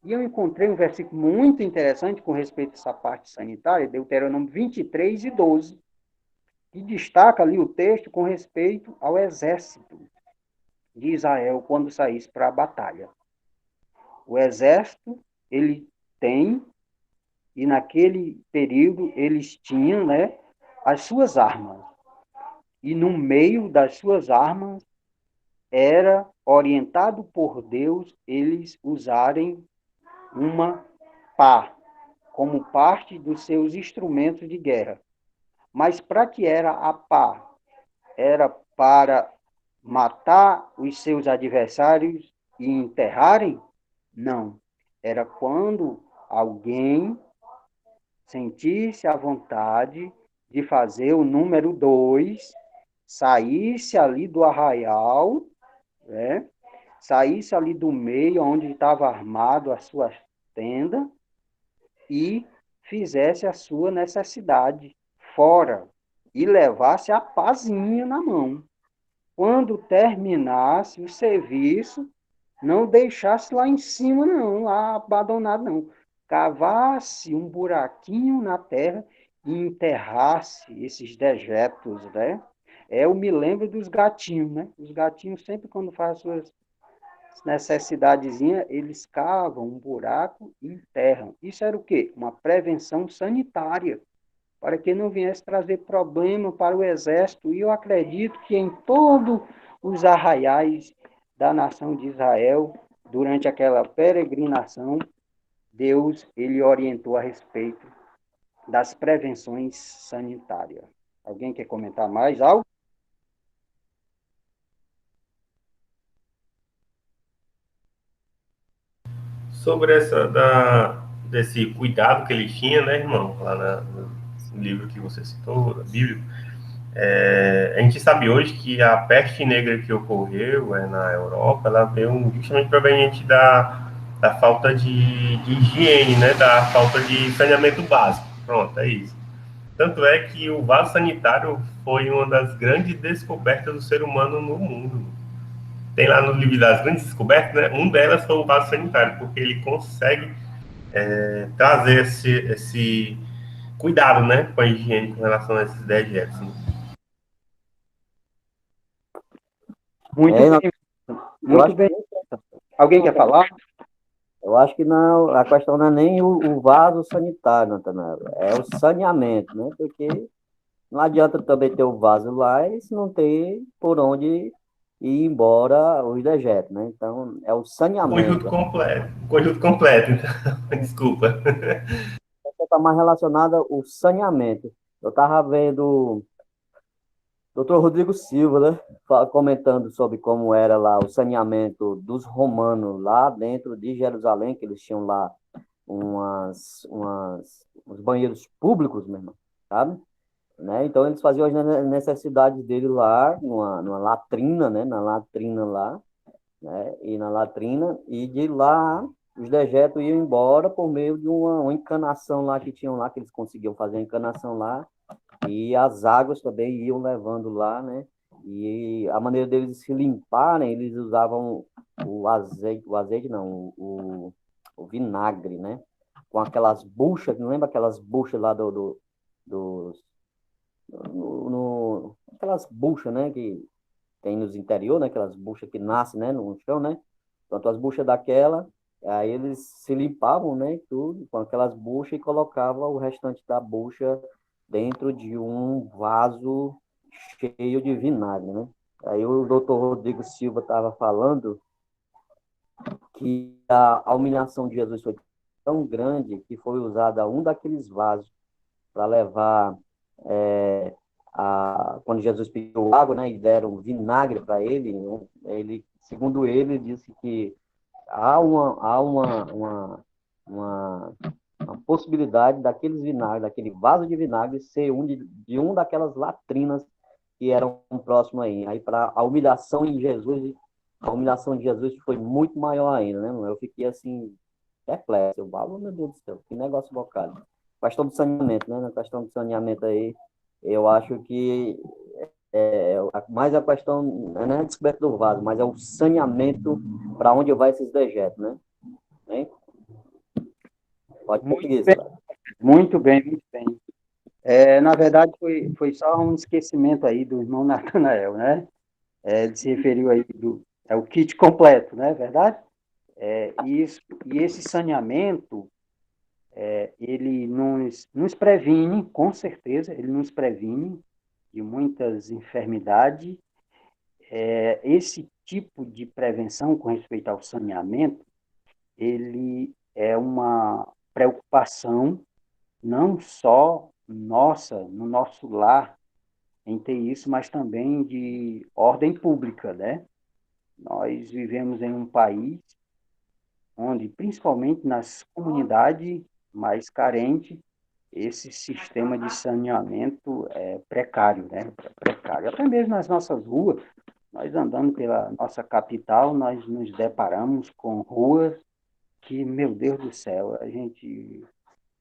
E eu encontrei um versículo muito interessante com respeito a essa parte sanitária, Deuteronômio 23 e 12, que destaca ali o texto com respeito ao exército de Israel quando saísse para a batalha. O exército, ele tem, e naquele período eles tinham, né, as suas armas. E no meio das suas armas era orientado por Deus eles usarem uma pá, como parte dos seus instrumentos de guerra. Mas para que era a pá? Era para matar os seus adversários e enterrarem? Não. Era quando alguém sentisse a vontade de fazer o número 2, saísse ali do arraial, né? Saísse ali do meio onde estava armado a sua tenda e fizesse a sua necessidade fora e levasse a pazinha na mão. Quando terminasse o serviço, não deixasse lá em cima, não, lá abandonado, não. Cavasse um buraquinho na terra e enterrasse esses dejetos, né? Eu me lembro dos gatinhos, né? Os gatinhos, sempre quando fazem suas necessidadezinhas, eles cavam um buraco e enterram. Isso era o quê? Uma prevenção sanitária, para que não viesse trazer problema para o exército. E eu acredito que em todos os arraiais da nação de Israel, durante aquela peregrinação, Deus ele orientou a respeito das prevenções sanitárias. Alguém quer comentar mais algo? Sobre desse cuidado que ele tinha, né, irmão, no livro que você citou, da Bíblia, a gente sabe hoje que a peste negra que ocorreu na Europa, ela veio justamente proveniente da falta de higiene, né, da falta de saneamento básico. Pronto, é isso. Tanto é que o vaso sanitário foi uma das grandes descobertas do ser humano no mundo. Tem lá no livro das grandes descobertas, né? Um delas foi o vaso sanitário, porque ele consegue trazer esse cuidado, né, com a higiene com relação a esses dejetos. Né? Muito É, bem, eu muito acho bem. Alguém quer falar? Eu acho que não, a questão não é nem o vaso sanitário, Natanael, é o saneamento, né? Porque não adianta também ter o vaso lá e se não ter por onde ir embora os dejetos, né? Então, é o saneamento. Conjunto completo, então, desculpa. Está mais relacionada ao saneamento. Eu estava vendo o Dr. Rodrigo Silva, né? Comentando sobre como era lá o saneamento dos romanos lá dentro de Jerusalém, que eles tinham lá uns banheiros públicos mesmo, sabe? Né? Então eles faziam as necessidades dele lá, numa latrina, né? Na latrina lá, né? E na latrina, e de lá os dejetos iam embora por meio de uma encanação lá que tinham lá, que eles conseguiam fazer a encanação lá, e as águas também iam levando lá, né? E a maneira deles se limparem, eles usavam o azeite não, o vinagre, né? Com aquelas buchas, não lembra aquelas buchas lá dos aquelas buchas, né, que tem nos interior, né, aquelas buchas que nascem, né, no chão, né? Então, as buchas daquela, aí eles se limpavam, né, tudo, com aquelas buchas e colocavam o restante da bucha dentro de um vaso cheio de vinagre, né? Aí o doutor Rodrigo Silva estava falando que a humilhação de Jesus foi tão grande que foi usada um daqueles vasos para levar quando Jesus pediu água, né, e deram vinagre para ele, segundo ele, disse que há uma possibilidade daqueles vinagres, daquele vaso de vinagre, ser de um daquelas latrinas que eram próximo aí. Aí, para a humilhação de Jesus foi muito maior ainda, né? Eu fiquei assim, perplexo. Eu falo, meu Deus do céu, que negócio bocado. Questão do saneamento, né? Na questão do saneamento aí, eu acho que mais a questão não é a descoberta do vaso, mas é o saneamento para onde vai esses dejetos, né? Hein? Pode Muito seguir, bem, Sara. muito bem, muito bem. Na verdade, foi só um esquecimento aí do irmão Natanael, né? Ele se referiu aí é o kit completo, né? Verdade? E esse saneamento, ele nos previne, com certeza, ele nos previne de muitas enfermidades. Esse tipo de prevenção com respeito ao saneamento, ele é preocupação, não só nossa, no nosso lar, em ter isso, mas também de ordem pública, né? Nós vivemos em um país onde, principalmente nas comunidades mais carentes, esse sistema de saneamento é precário, né? É precário. Até mesmo nas nossas ruas, nós andando pela nossa capital, nós nos deparamos com ruas que, meu Deus do céu, a gente,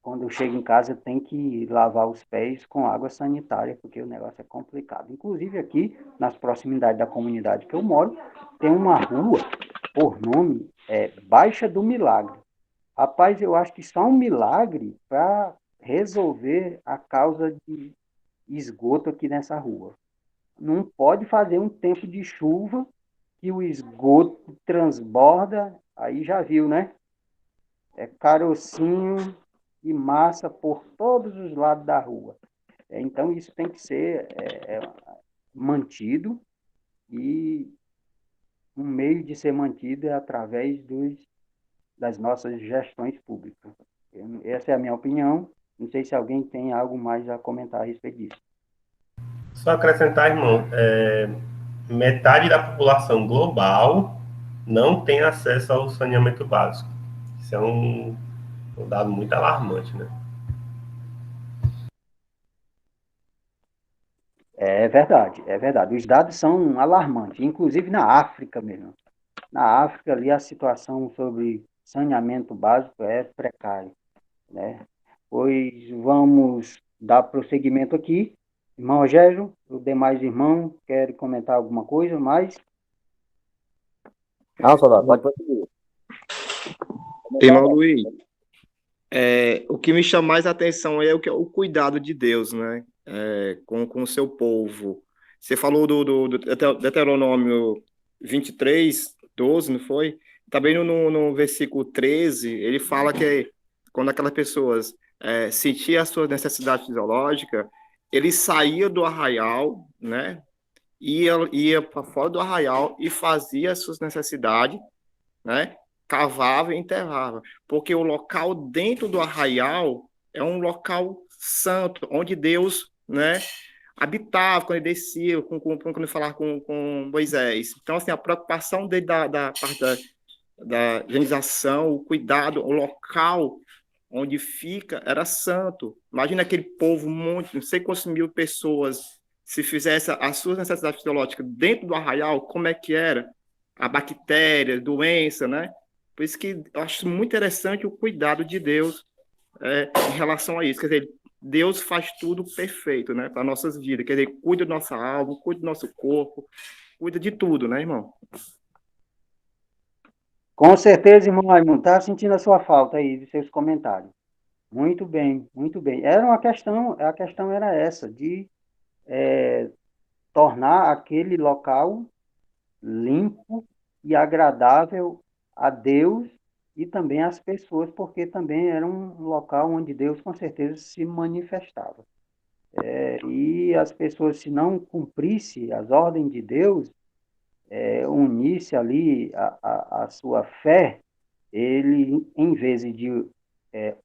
quando eu chego em casa, tem que lavar os pés com água sanitária, porque o negócio é complicado. Inclusive aqui, nas proximidades da comunidade que eu moro, tem uma rua, por nome, Baixa do Milagre. Rapaz, eu acho que só um milagre para resolver a causa de esgoto aqui nessa rua. Não pode fazer um tempo de chuva que o esgoto transborda, aí já viu, né? É carocinho e massa por todos os lados da rua. Então, isso tem que ser mantido, e um meio de ser mantido é através das nossas gestões públicas. Essa é a minha opinião. Não sei se alguém tem algo mais a comentar a respeito disso. Só acrescentar, irmão, metade da população global não tem acesso ao saneamento básico. Isso é um dado muito alarmante, né? É verdade, é verdade. Os dados são alarmantes, inclusive na África mesmo. Na África, ali, a situação sobre saneamento básico é precária, né? Pois vamos dar prosseguimento aqui. Irmão Rogério, os demais irmãos querem comentar alguma coisa mais? Não, soldado, pode prosseguir. Irmão Luiz, o que me chama mais a atenção é o cuidado de Deus, né? Com o seu povo. Você falou do Deuteronômio 23:12, não foi? Também no versículo 13, ele fala que quando aquelas pessoas sentiam a sua necessidade fisiológica, ele saía do arraial, né? Ia para fora do arraial e fazia as suas necessidades, né? Cavava e enterrava, porque o local dentro do arraial é um local santo, onde Deus, né, habitava quando ele descia, quando ele falava com Moisés. Então, assim, a preocupação dele da parte da higienização, o cuidado, o local onde fica era santo. Imagina aquele povo, não sei quantas mil pessoas, se fizesse as suas necessidades fisiológicas dentro do arraial, como é que era? A bactéria, doença, né? Por isso que eu acho muito interessante o cuidado de Deus em relação a isso. Quer dizer, Deus faz tudo perfeito, né? Para nossas vidas. Quer dizer, cuida da nossa alma, cuida do nosso corpo, cuida de tudo, né, irmão? Com certeza, irmão Raimundo, está sentindo a sua falta aí de seus comentários. Muito bem, muito bem. Era uma questão, a questão era essa, de tornar aquele local limpo e agradável a Deus e também às pessoas, porque também era um local onde Deus com certeza se manifestava. E as pessoas, se não cumprissem as ordens de Deus, unisse ali a sua fé, ele, em vez de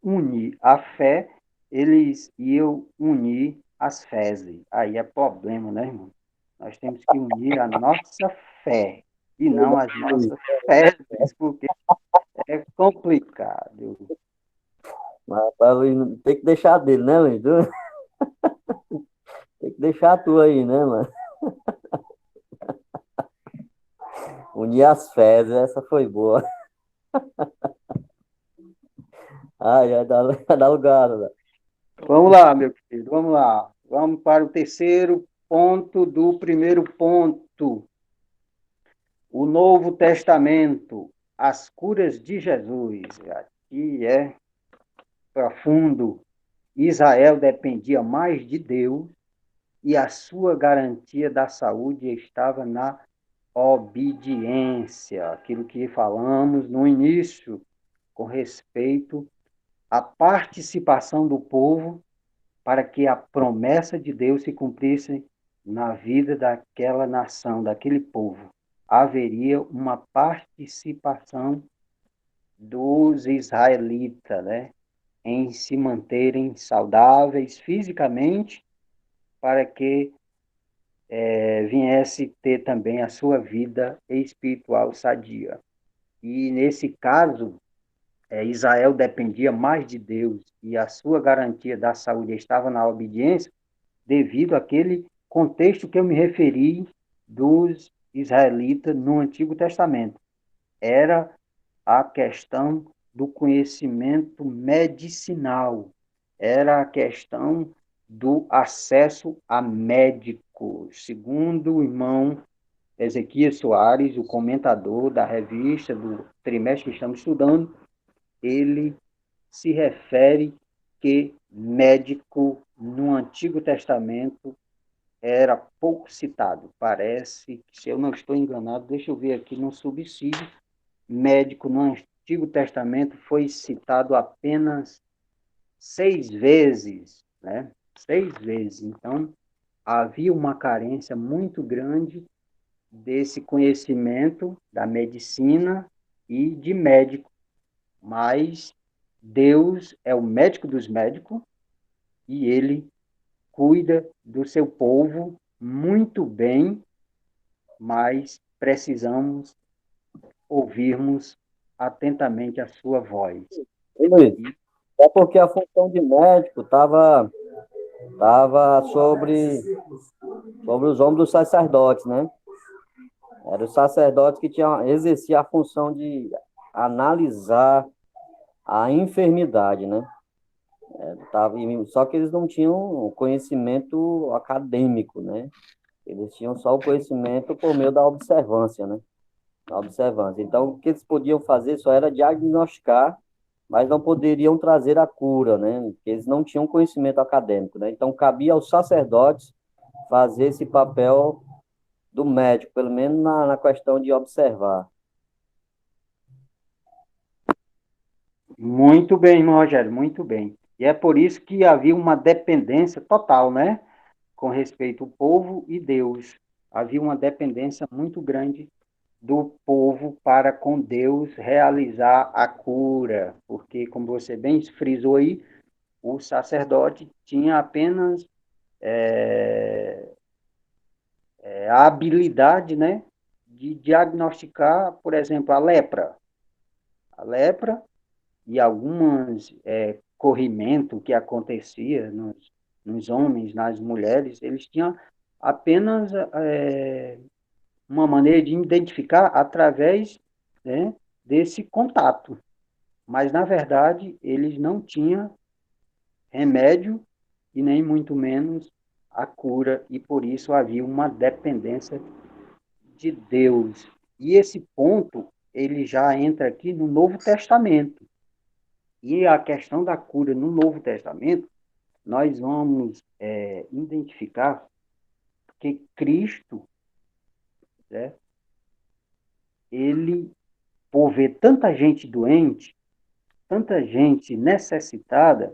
unir a fé, eles iam unir as fezes. Aí é problema, né, irmão? Nós temos que unir a nossa fé e não as nossas fezes, porque é complicado. Mas tem que deixar dele, né, Luiz? Tem que deixar a tua aí, né, mano? Unir as fezes, essa foi boa. Já dá lugar, né? Vamos lá, meu querido, vamos lá. Vamos para o terceiro ponto do primeiro ponto. O Novo Testamento, as curas de Jesus. Aqui é profundo. Israel dependia mais de Deus e a sua garantia da saúde estava na obediência. Aquilo que falamos no início, com respeito à participação do povo para que a promessa de Deus se cumprisse na vida daquela nação, daquele povo. Haveria uma participação dos israelitas, né? em se manterem saudáveis fisicamente, para que viesse ter também a sua vida espiritual sadia. E nesse caso, Israel dependia mais de Deus e a sua garantia da saúde estava na obediência, devido àquele contexto que eu me referi dos israelitas no Antigo Testamento. Era a questão do conhecimento medicinal, era a questão do acesso a médicos. Segundo o irmão Ezequias Soares, o comentador da revista do trimestre que estamos estudando, ele se refere que médico no Antigo Testamento era pouco citado. Parece que, se eu não estou enganado, deixa eu ver aqui no subsídio, médico no Antigo Testamento foi citado apenas 6 vezes, né? 6 vezes. Então, havia uma carência muito grande desse conhecimento da medicina e de médico, mas Deus é o médico dos médicos e ele cuida do seu povo muito bem, mas precisamos ouvirmos atentamente a sua voz. Luiz, é porque a função de médico tava sobre os ombros dos sacerdotes, né? Era o sacerdote que exercia a função de analisar a enfermidade, né? Só que eles não tinham conhecimento acadêmico, né? Eles tinham só o conhecimento por meio da observância, né? Da observância. Então, o que eles podiam fazer só era diagnosticar, mas não poderiam trazer a cura, né? Porque eles não tinham conhecimento acadêmico, né? Então, cabia aos sacerdotes fazer esse papel do médico, pelo menos na questão de observar. Muito bem, Rogério, muito bem. E é por isso que havia uma dependência total, né? Com respeito ao povo e Deus. Havia uma dependência muito grande do povo para com Deus realizar a cura, porque, como você bem frisou aí, o sacerdote tinha apenas a habilidade, né, de diagnosticar, por exemplo, a lepra. A lepra e alguns corrimento que acontecia nos homens, nas mulheres, eles tinham apenas uma maneira de identificar através, né, desse contato. Mas, na verdade, eles não tinham remédio e nem muito menos a cura, e por isso havia uma dependência de Deus. E esse ponto, ele já entra aqui no Novo Testamento. E a questão da cura no Novo Testamento, nós vamos identificar que Cristo, né, ele, por ver tanta gente doente, tanta gente necessitada,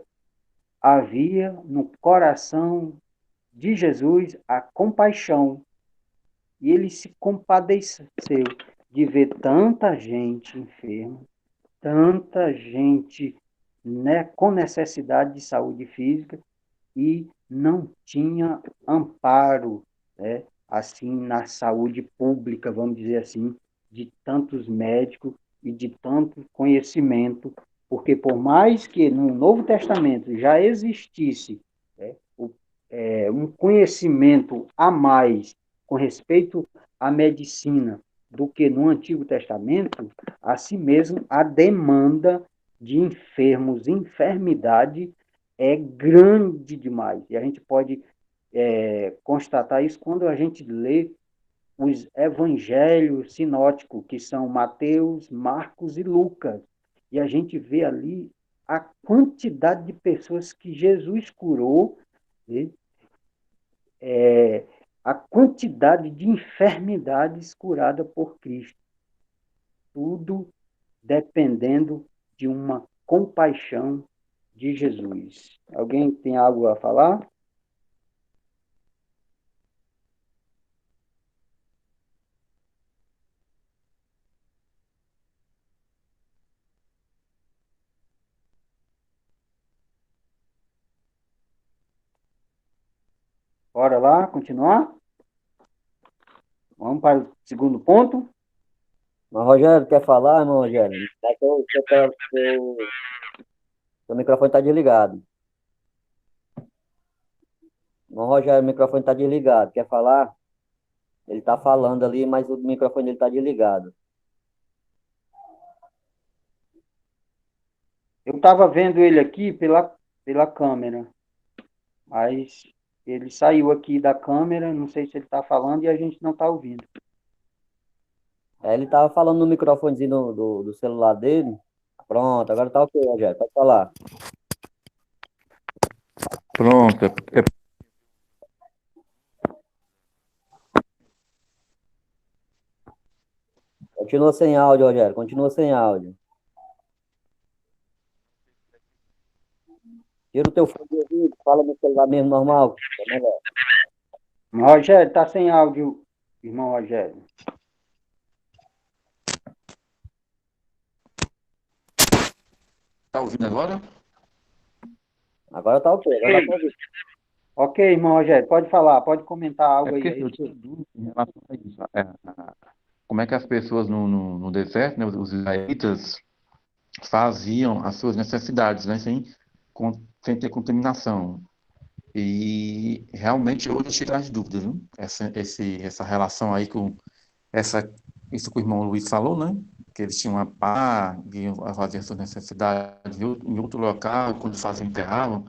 havia no coração de Jesus a compaixão. E ele se compadeceu de ver tanta gente enferma, tanta gente, né, com necessidade de saúde física e não tinha amparo, né, assim, na saúde pública, vamos dizer assim, de tantos médicos e de tanto conhecimento, porque por mais que no Novo Testamento já existisse, né, um conhecimento a mais com respeito à medicina do que no Antigo Testamento, assim mesmo a demanda de enfermos, enfermidade é grande demais. E a gente pode constatar isso quando a gente lê os evangelhos sinóticos, que são Mateus, Marcos e Lucas. E a gente vê ali a quantidade de pessoas que Jesus curou, né? A quantidade de enfermidades curadas por Cristo. Tudo dependendo de uma compaixão de Jesus. Alguém tem algo a falar? Bora lá, continuar? Vamos para o segundo ponto. Mas, Rogério, quer falar, irmão, Rogério? É que seu microfone está desligado. Irmão, Rogério, o microfone está desligado. Quer falar? Ele está falando ali, mas o microfone dele está desligado. Eu estava vendo ele aqui pela câmera, mas ele saiu aqui da câmera, não sei se ele está falando e a gente não está ouvindo. Ele estava falando no microfonezinho do celular dele. Pronto, agora tá ok, Rogério. Pode falar. Pronto. Continua sem áudio, Rogério. Continua sem áudio. Tira o teu fone de ouvido, fala no celular mesmo normal. É melhor. Rogério, está sem áudio, irmão Rogério. Tá ouvindo agora? Agora tá ok, agora dá pra ouvir. Ok, irmão Rogério, pode falar, pode comentar É algo porque aí. eu tinha dúvida em relação a isso. Como é que as pessoas no deserto, né, os israelitas, faziam as suas necessidades, né, sem ter contaminação. E realmente hoje eu tiro as dúvidas, viu? Essa relação aí isso que o irmão Luiz falou, né? Que eles tinham uma pá, iam fazer suas necessidades em outro local, quando faziam enterravam.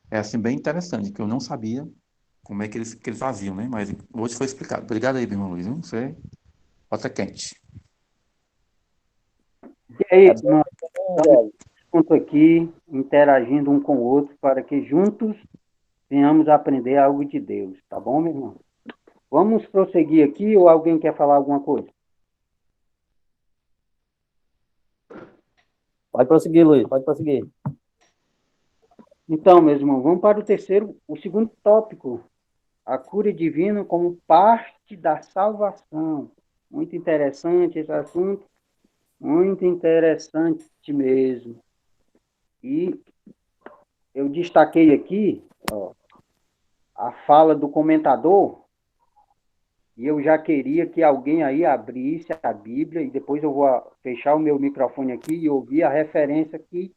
É assim bem interessante, que eu não sabia como é que eles faziam, né? Mas hoje foi explicado. Obrigado aí, irmão Luiz. Viu? Você bota quente. E é É isso, bom, irmão. Estamos Rogério. juntos aqui, interagindo um com o outro, para que juntos venhamos aprender algo de Deus, tá bom, meu irmão? Vamos prosseguir aqui ou alguém quer falar alguma coisa? Pode prosseguir, Luiz. Pode prosseguir. Então, meus irmãos, vamos para o segundo tópico, a cura divina como parte da salvação. Muito interessante esse assunto, muito interessante mesmo. E eu destaquei aqui, ó, a fala do comentador, e eu já queria que alguém aí abrisse a Bíblia, e depois eu vou fechar o meu microfone aqui e ouvir a referência aqui,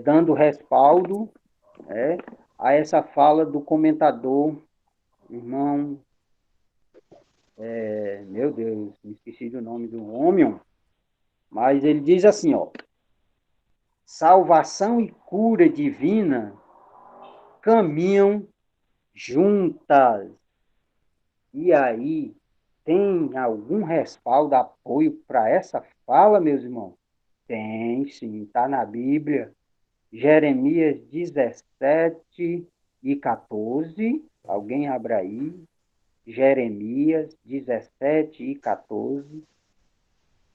dando respaldo, a essa fala do comentador, irmão, meu Deus, me esqueci do nome do homem, mas ele diz assim, ó, salvação e cura divina caminham juntas. E aí, tem algum respaldo, apoio para essa fala, meus irmãos? Tem, sim, está na Bíblia. Jeremias 17:14. Alguém abra aí. Jeremias 17:14.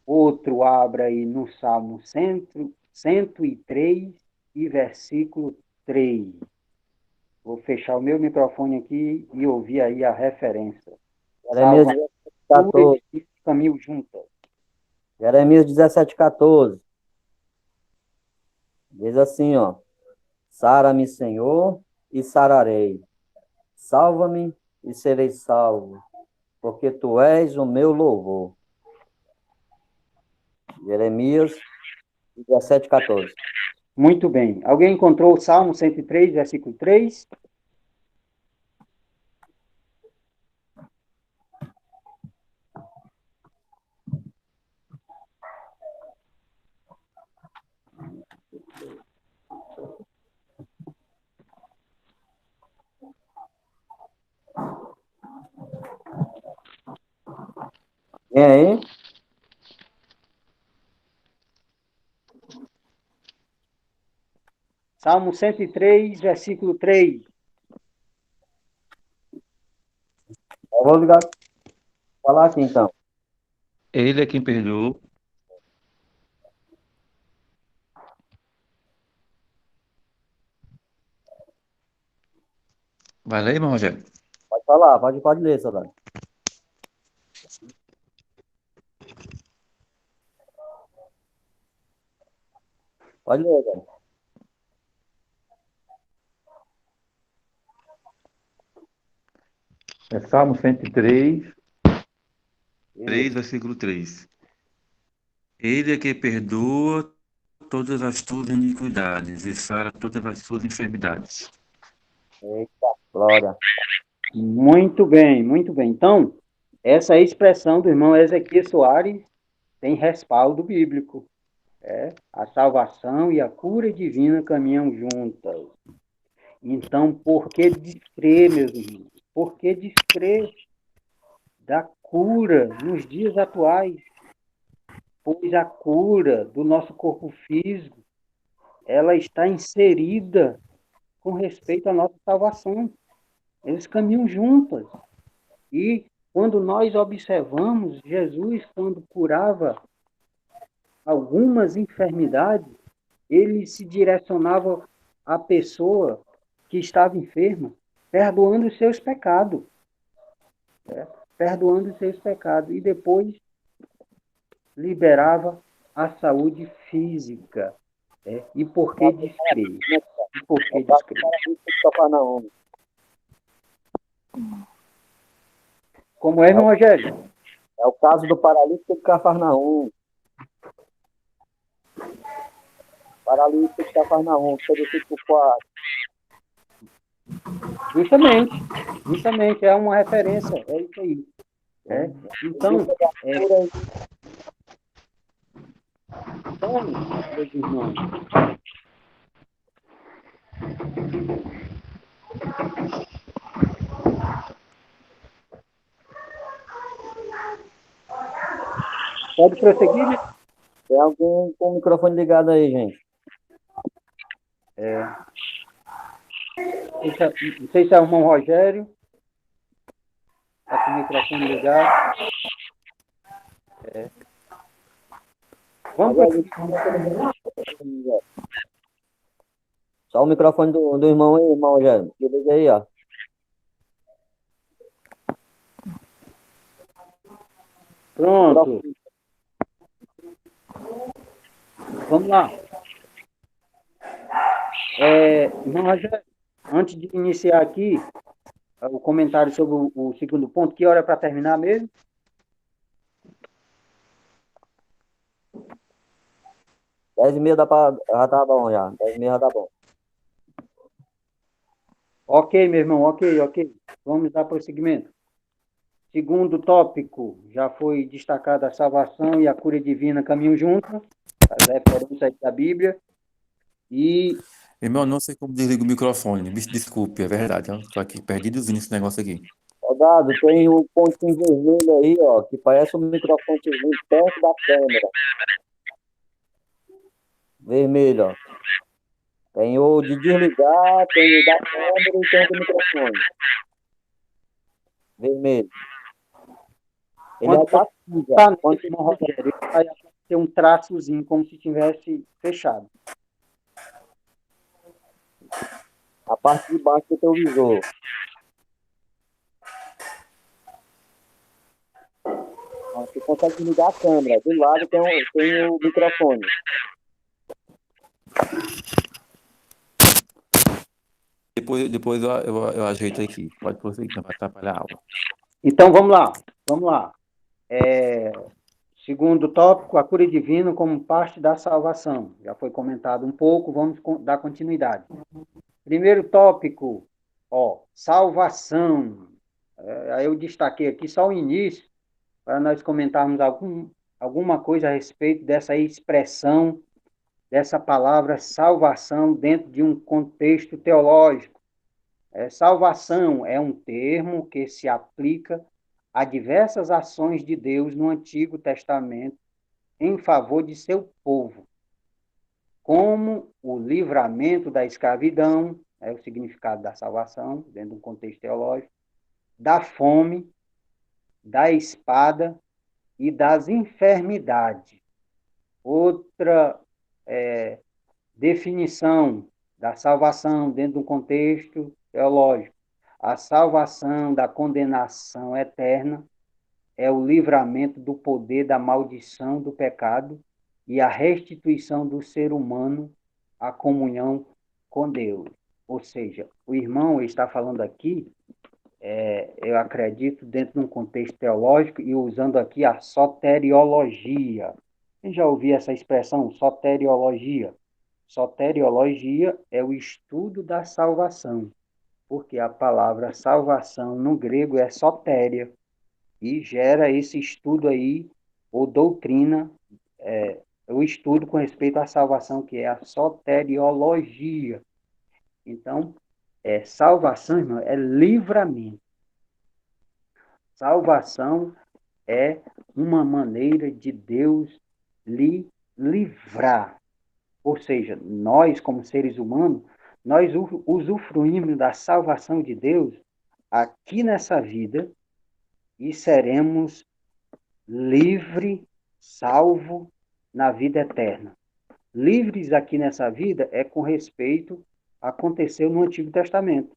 Outro abra aí no Salmo 103 e versículo 3. Vou fechar o meu microfone aqui e ouvir aí a referência. Jeremias Salva 17:14. e caminho juntas. Jeremias 17:14. Diz assim, ó. Sara-me, Senhor, e sararei. Salva-me e serei salvo, porque tu és o meu louvor. Jeremias 17:14. Muito bem. Alguém encontrou o Salmo 103, versículo 3? Vem aí. Salmo 103, versículo 3. Eu vou ligar, falar aqui então. Ele é quem perdoou. Vai ler, irmão Rogério? Pode falar, pode ler, Soldado. Pode ler, cara. É Salmo 103, Isso. 3, versículo 3. Ele é que perdoa todas as tuas iniquidades e sara todas as suas enfermidades. Eita, glória. Muito bem, muito bem. Então, essa expressão do irmão Ezequiel Soares tem respaldo bíblico. A salvação e a cura divina caminham juntas. Então, por que descrer, meus irmãos? Por que descrer da cura nos dias atuais? Pois a cura do nosso corpo físico, ela está inserida com respeito à nossa salvação. Eles caminham juntas. E quando nós observamos Jesus, quando curava algumas enfermidades, ele se direcionava à pessoa que estava enferma, perdoando os seus pecados. Perdoando os seus pecados. E depois liberava a saúde física. E por que descrever? E por que descrever? Cafarnaum. Como é, irmão Rogério? É o caso do paralítico de Cafarnaum. Paralítico de Cafarnaum, que foi descido por 4. Justamente, é uma referência, é isso aí. Então, meus irmãos, pode prosseguir? Tem alguém com o microfone ligado aí, gente? Não sei se é o irmão Rogério. Está com o microfone ligado. Vamos prosseguir. Só o microfone do irmão aí, irmão Rogério. Beleza aí, ó. Pronto. Vamos lá. Irmão Rogério, antes de iniciar aqui o comentário sobre o segundo ponto, que hora é para terminar mesmo? 10h30 já tá bom, já. 10h30 já tá bom. Ok, meu irmão, ok. Vamos dar prosseguimento. Segundo tópico, já foi destacada a salvação e a cura divina caminham juntas, as referências aí da Bíblia. E Irmão, não sei como desliga o microfone. Desculpe, é verdade. Eu tô aqui perdidozinho nesse negócio aqui. Soldado, tem um pontinho vermelho aí, ó, que parece um microfone perto da câmera. Vermelho, ó. Tem o de desligar, tem o da câmera e tem o do microfone. Vermelho. Ele já tá cinza. Quando irmão Rogério, vai ter um traçozinho, como se tivesse fechado. A parte de baixo do teu visor. Você consegue desligar a câmera. Do lado tem o microfone. Depois eu ajeito aqui. Pode prosseguir, não vai atrapalhar a aula. Então, vamos lá. Segundo tópico, a cura divina como parte da salvação. Já foi comentado um pouco, vamos dar continuidade. Primeiro tópico, salvação. Aí eu destaquei aqui só o início, para nós comentarmos alguma coisa a respeito dessa expressão, dessa palavra salvação dentro de um contexto teológico. Salvação é um termo que se aplica a diversas ações de Deus no Antigo Testamento em favor de seu povo, como o livramento da escravidão, é o significado da salvação, dentro de um contexto teológico, da fome, da espada e das enfermidades. Outra definição da salvação dentro de um contexto teológico. A salvação da condenação eterna é o livramento do poder da maldição do pecado e a restituição do ser humano à comunhão com Deus. Ou seja, o irmão está falando aqui eu acredito, dentro de um contexto teológico e usando aqui a soteriologia. Quem já ouviu essa expressão, soteriologia? Soteriologia é o estudo da salvação, porque a palavra salvação no grego é sotéria, e gera esse estudo aí, ou doutrina, o estudo com respeito à salvação, que é a soteriologia. Então, salvação, irmão, é livramento. Salvação é uma maneira de Deus lhe livrar. Ou seja, nós, como seres humanos, nós usufruímos da salvação de Deus aqui nessa vida e seremos livre, salvo na vida eterna. Livres aqui nessa vida é com respeito ao que aconteceu no Antigo Testamento,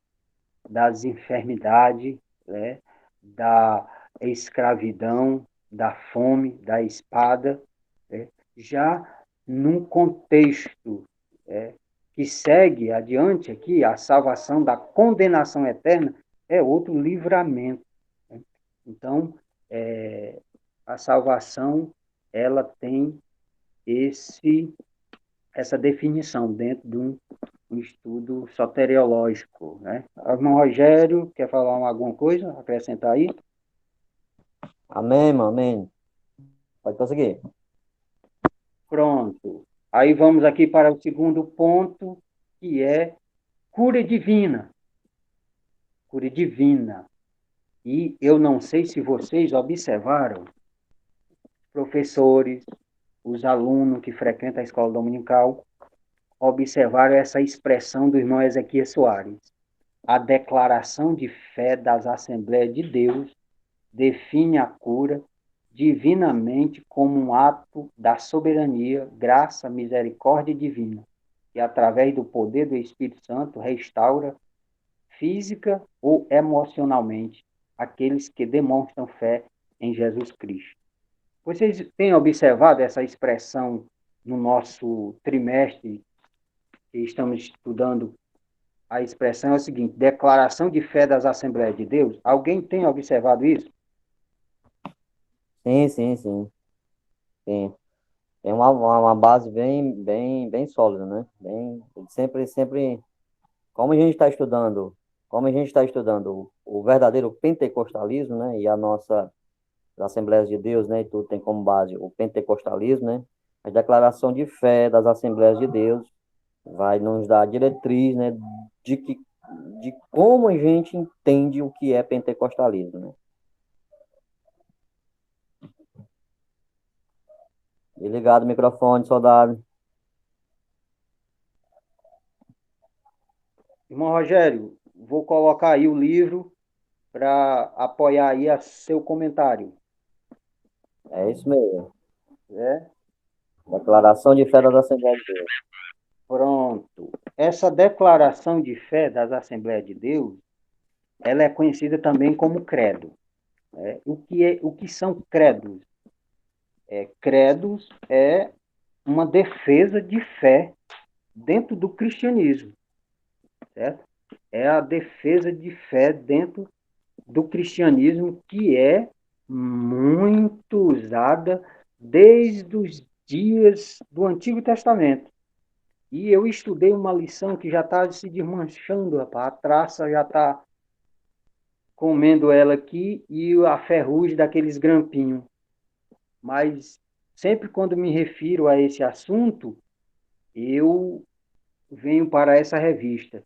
das enfermidades, né, da escravidão, da fome, da espada, né, já num contexto que segue adiante aqui, a salvação da condenação eterna é outro livramento. Né? Então, a salvação, ela tem essa definição dentro de um estudo soteriológico, né? Irmão Rogério, quer falar alguma coisa, acrescentar aí? Amém, irmão, amém. Pode prosseguir. Pronto. Aí vamos aqui para o segundo ponto, que é cura divina. Cura divina. E eu não sei se vocês observaram, professores, os alunos que frequentam a escola dominical, observaram essa expressão do irmão Ezequiel Soares. A declaração de fé das Assembleias de Deus define a cura divinamente como um ato da soberania, graça, misericórdia divina, que através do poder do Espírito Santo restaura física ou emocionalmente aqueles que demonstram fé em Jesus Cristo. Vocês têm observado essa expressão no nosso trimestre que estamos estudando? A expressão é o seguinte: declaração de fé das Assembleias de Deus. Alguém tem observado isso? Sim, sim, sim. Sim. Tem uma base bem sólida, né? Sempre, como a gente está estudando o verdadeiro pentecostalismo, né? E as Assembleias de Deus, né? E tudo tem como base o pentecostalismo, né? A declaração de fé das Assembleias de Deus vai nos dar a diretriz, né? De que, de como a gente entende o que é pentecostalismo, né? E ligado o microfone, soldado. Irmão Rogério, vou colocar aí o livro para apoiar aí a seu comentário. É isso mesmo. Né? Declaração de fé das Assembleias de Deus. Pronto. Essa declaração de fé das Assembleias de Deus, ela é conhecida também como credo. Né? O que são credos? Credos é uma defesa de fé dentro do cristianismo, certo? É a defesa de fé dentro do cristianismo que é muito usada desde os dias do Antigo Testamento. E eu estudei uma lição que já está se desmanchando, rapaz. A traça já está comendo ela aqui e a ferrugem daqueles grampinhos. Mas sempre quando me refiro a esse assunto, eu venho para essa revista.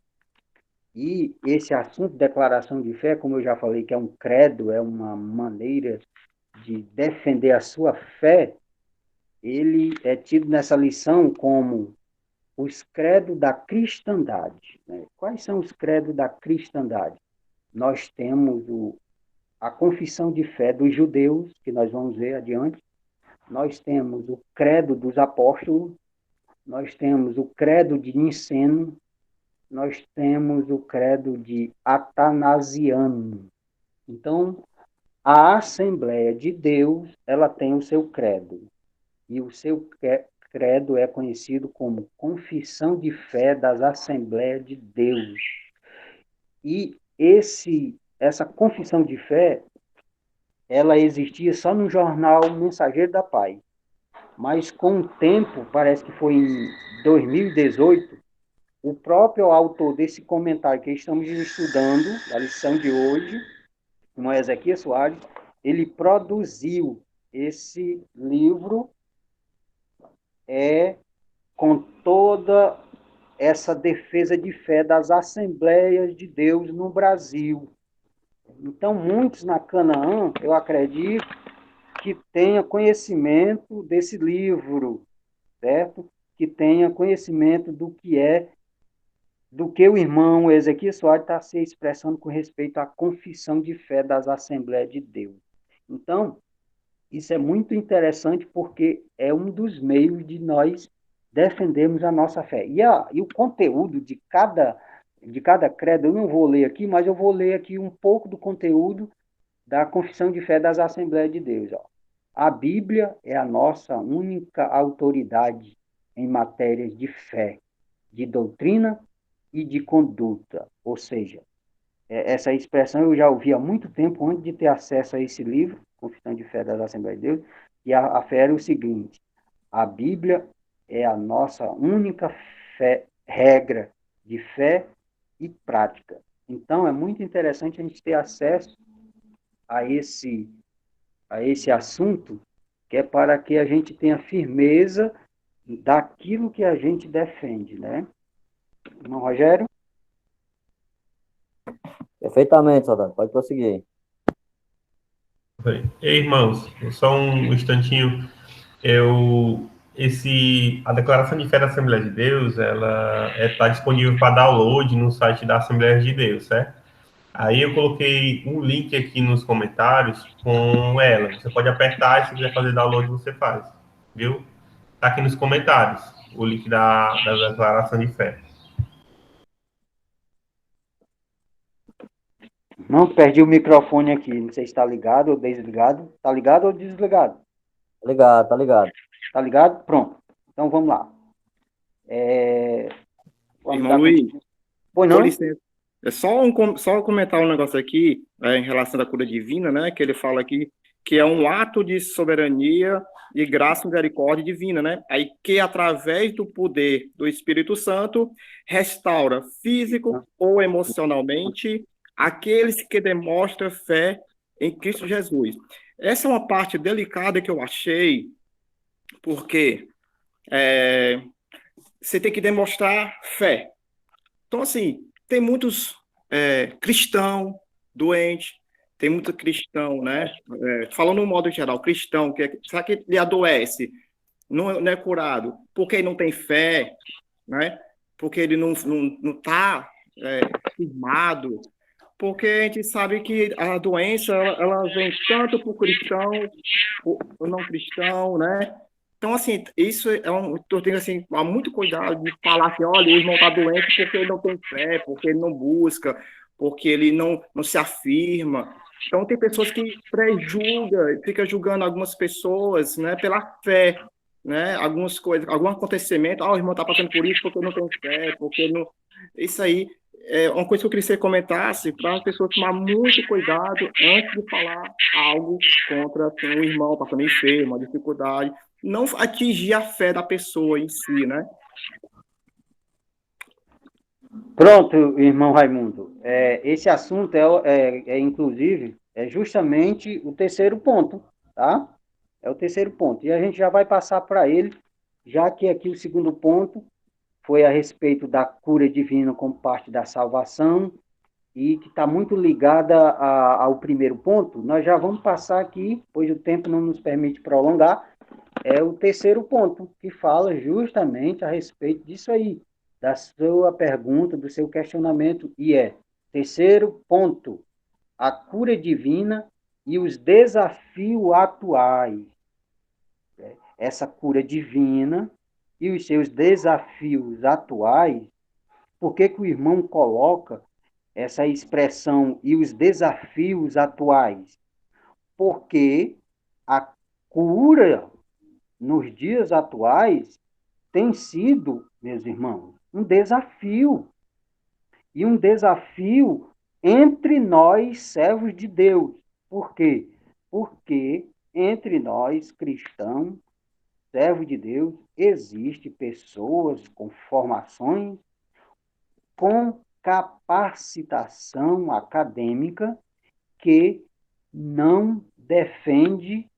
E esse assunto, declaração de fé, como eu já falei, que é um credo, é uma maneira de defender a sua fé, ele é tido nessa lição como os credos da cristandade. Né? Quais são os credos da cristandade? Nós temos a confissão de fé dos judeus, que nós vamos ver adiante. Nós temos o credo dos apóstolos. Nós temos o credo de Niceno. Nós temos o credo de Atanasiano. Então, a Assembleia de Deus, ela tem o seu credo. E o seu credo é conhecido como Confissão de Fé das Assembleias de Deus. E essa confissão de fé, ela existia só no jornal Mensageiro da Paz. Mas com o tempo, parece que foi em 2018, o próprio autor desse comentário que estamos estudando, a lição de hoje, como Ezequias Soares, ele produziu esse livro com toda essa defesa de fé das Assembleias de Deus no Brasil. Então, muitos na Canaã, eu acredito, que tenha conhecimento desse livro, certo? Que tenha conhecimento do que o irmão Ezequias Soares está se expressando com respeito à confissão de fé das Assembleias de Deus. Então, isso é muito interessante porque é um dos meios de nós defendermos a nossa fé. E o conteúdo de cada credo, eu não vou ler aqui, mas eu vou ler aqui um pouco do conteúdo da confissão de fé das Assembleias de Deus. Ó. A Bíblia é a nossa única autoridade em matérias de fé, de doutrina e de conduta. Ou seja, essa expressão eu já ouvi há muito tempo antes de ter acesso a esse livro, Confissão de Fé das Assembleias de Deus, e a fé era o seguinte: a Bíblia é a nossa única regra de fé e prática. Então, é muito interessante a gente ter acesso a esse assunto, que é para que a gente tenha firmeza daquilo que a gente defende, né? Irmão Rogério? Perfeitamente, soldado. Pode prosseguir. Ei, irmãos, só um instantinho. A Declaração de Fé da Assembleia de Deus, ela está disponível para download no site da Assembleia de Deus, certo? Aí eu coloquei um link aqui nos comentários com ela. Você pode apertar e se quiser fazer download, você faz. Viu? Tá aqui nos comentários o link da Declaração de Fé. Não, perdi o microfone aqui. Não sei se está ligado ou desligado. Está ligado ou desligado? Tá ligado, tá ligado. Tá ligado? Pronto. Então vamos lá. Irmão Luiz, Pois com não? licença. É só comentar um negócio aqui, em relação à cura divina, né? Que ele fala aqui que é um ato de soberania e graça e misericórdia divina, né? Aí que através do poder do Espírito Santo restaura físico ou emocionalmente aqueles que demonstram fé em Cristo Jesus. Essa é uma parte delicada que eu achei, porque você tem que demonstrar fé. Então, assim, tem muitos cristãos doentes, tem muito cristão, né? Falando no modo geral, cristão, será que ele adoece, não é curado, porque ele não tem fé, né? Porque ele não está firmado, porque a gente sabe que a doença, ela vem tanto para o cristão, para o não cristão, né? Então, assim, isso eu tenho, assim, muito cuidado de falar que, olha, o irmão está doente porque ele não tem fé, porque ele não busca, porque ele não se afirma. Então, tem pessoas que prejulgam, fica julgando algumas pessoas, né, pela fé, né, algumas coisas, algum acontecimento, o irmão está passando por isso porque não tem fé, porque não... Isso aí é uma coisa que eu queria que você comentasse para as pessoas tomar muito cuidado antes de falar algo contra um irmão passando enfermo, uma dificuldade, não atingir a fé da pessoa em si, né? Pronto, irmão Raimundo. Esse assunto inclusive, é justamente o terceiro ponto, tá? É o terceiro ponto. E a gente já vai passar para ele, já que aqui o segundo ponto foi a respeito da cura divina como parte da salvação e que está muito ligada ao primeiro ponto. Nós já vamos passar aqui, pois o tempo não nos permite prolongar, é o terceiro ponto, que fala justamente a respeito disso aí, da sua pergunta, do seu questionamento, e terceiro ponto, a cura divina e os desafios atuais. Essa cura divina e os seus desafios atuais, por que o irmão coloca essa expressão e os desafios atuais? Porque a cura nos dias atuais tem sido, meus irmãos, um desafio. E um desafio entre nós, servos de Deus. Por quê? Porque entre nós, cristãos, servos de Deus, existem pessoas com formações, com capacitação acadêmica, que não defende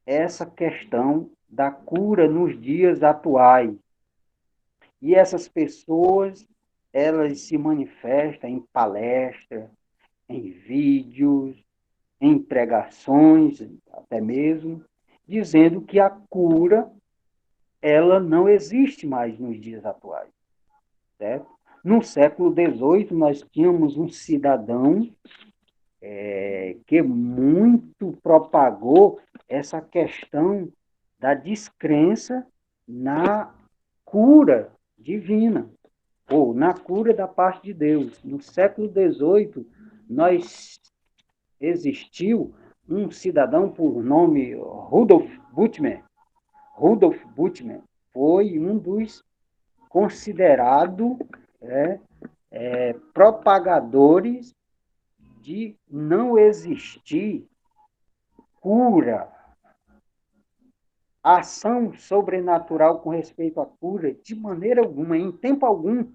essa questão da cura nos dias atuais. E essas pessoas, elas se manifestam em palestras, em vídeos, em pregações, até mesmo, dizendo que a cura, ela não existe mais nos dias atuais, certo? No século XVIII, nós tínhamos um cidadão que muito propagou essa questão da descrença na cura divina, ou na cura da parte de Deus. No século XVIII, existiu um cidadão por nome Rudolf Bultmann. Rudolf Bultmann foi um dos considerados propagadores de não existir cura, ação sobrenatural com respeito à cura, de maneira alguma, em tempo algum.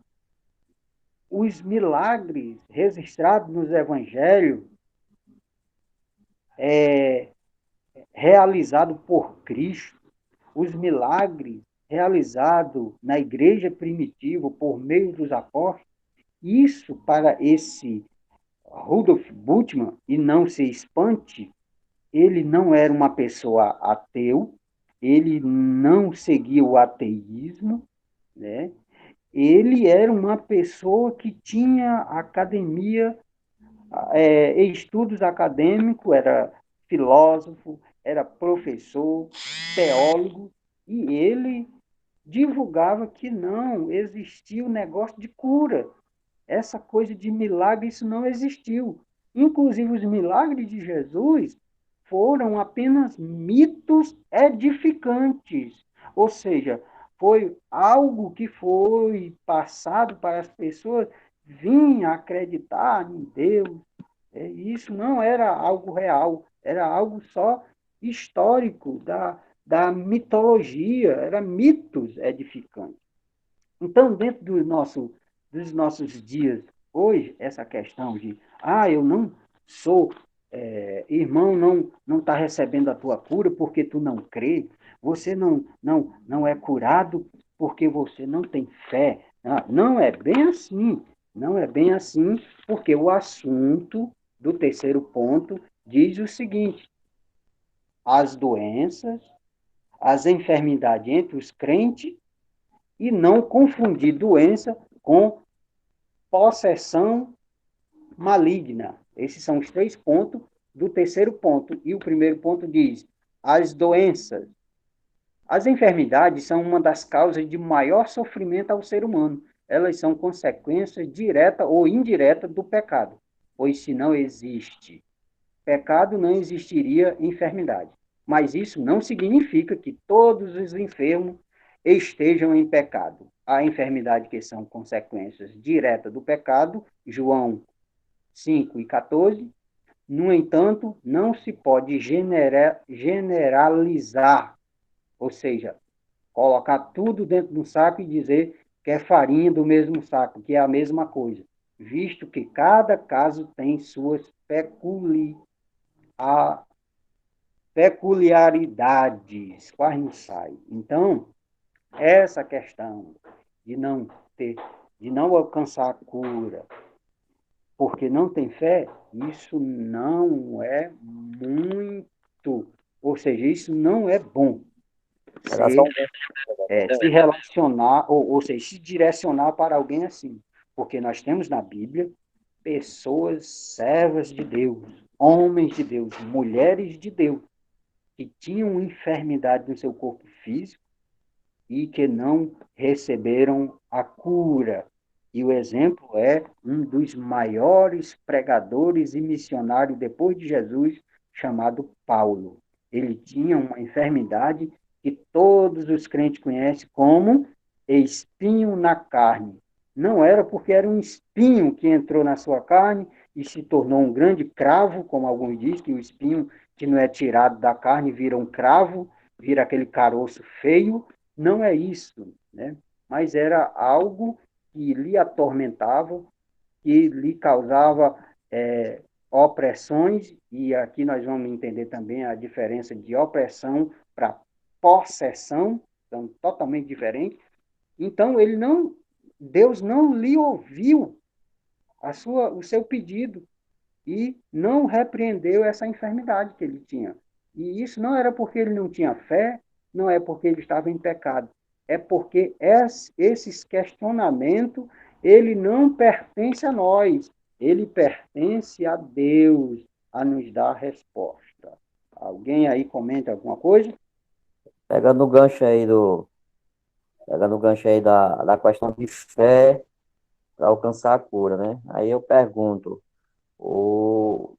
Os milagres registrados nos evangelhos, realizados por Cristo, os milagres realizados na igreja primitiva por meio dos apóstolos, isso para esse Rudolf Bultmann, e não se espante, ele não era uma pessoa ateu, ele não seguia o ateísmo, né? Ele era uma pessoa que tinha academia, estudos acadêmicos, era filósofo, era professor, teólogo, e ele divulgava que não existia o negócio de cura. Essa coisa de milagre, isso não existiu. Inclusive, os milagres de Jesus foram apenas mitos edificantes. Ou seja, foi algo que foi passado para as pessoas virem acreditar em Deus. Isso não era algo real, era algo só histórico, da mitologia, eram mitos edificantes. Então, dentro dos nossos dias, hoje, essa questão de, eu não sou, irmão, não está recebendo a tua cura porque tu não crê, você não é curado porque você não tem fé. Não é bem assim, não é bem assim, porque o assunto do terceiro ponto diz o seguinte: as doenças, as enfermidades entre os crentes, e não confundir doença com possessão maligna. Esses são os 3 pontos do terceiro ponto. E o primeiro ponto diz: as doenças. As enfermidades são uma das causas de maior sofrimento ao ser humano. Elas são consequências direta ou indireta do pecado. Pois se não existe pecado, não existiria enfermidade. Mas isso não significa que todos os enfermos estejam em pecado. Há enfermidade que são consequências diretas do pecado, João 5:14. No entanto, não se pode generalizar, ou seja, colocar tudo dentro de um saco e dizer que é farinha do mesmo saco, que é a mesma coisa, visto que cada caso tem suas peculiaridades, quase não sai. Então, essa questão de não alcançar a cura porque não tem fé, isso não é muito, ou seja, isso não é bom. Se relacionar, ou seja, se direcionar para alguém assim, porque nós temos na Bíblia pessoas servas de Deus, homens de Deus, mulheres de Deus, que tinham enfermidade no seu corpo físico e que não receberam a cura. E o exemplo é um dos maiores pregadores e missionários depois de Jesus, chamado Paulo. Ele tinha uma enfermidade que todos os crentes conhecem como espinho na carne. não era porque era um espinho que entrou na sua carne e se tornou um grande cravo, como alguns dizem, que o espinho que não é tirado da carne vira um cravo, vira aquele caroço feio. Não é isso, né? Mas era algo que lhe atormentava, que lhe causava opressões, e aqui nós vamos entender também a diferença de opressão para possessão, são totalmente diferentes. Então, Deus não lhe ouviu o seu pedido e não repreendeu essa enfermidade que ele tinha. E isso não era porque ele não tinha fé, não é porque ele estava em pecado, é porque esses questionamentos, ele não pertence a nós, ele pertence a Deus a nos dar resposta. Alguém aí comenta alguma coisa? Pegando o gancho aí pegando o gancho aí da questão de fé para alcançar a cura, né? Aí eu pergunto, o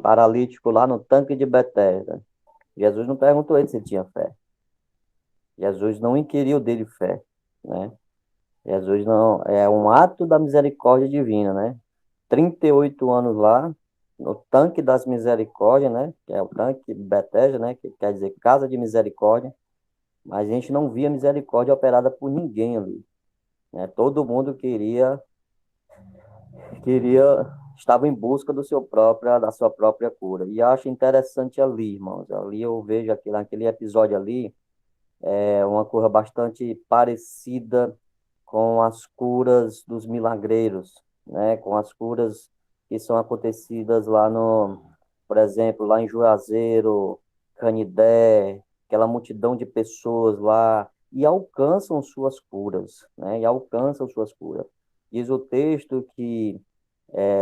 paralítico lá no tanque de Betesda, Jesus não perguntou ele se tinha fé. Jesus não inquiriu dele fé, né? Jesus não, é um ato da misericórdia divina, né? 38 anos lá, no tanque das misericórdias, né? Que é o tanque de Betesda, né? Que quer dizer casa de misericórdia. Mas a gente não via misericórdia operada por ninguém ali, né? Todo mundo estava em busca da sua própria cura. E acho interessante ali, irmãos. Ali eu vejo naquele episódio ali, uma cura bastante parecida com as curas dos milagreiros, né? Com as curas que são acontecidas lá por exemplo, lá em Juazeiro, Canidé, aquela multidão de pessoas lá, e alcançam suas curas, né? E alcançam suas curas. Diz o texto que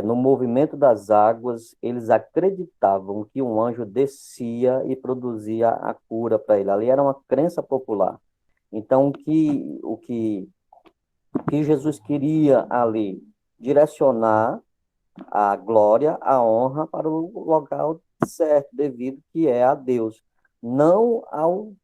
no movimento das águas, eles acreditavam que um anjo descia e produzia a cura para ele. Ali era uma crença popular. Então, o que Jesus queria ali direcionar a glória, a honra para o local certo, devido que é a Deus, não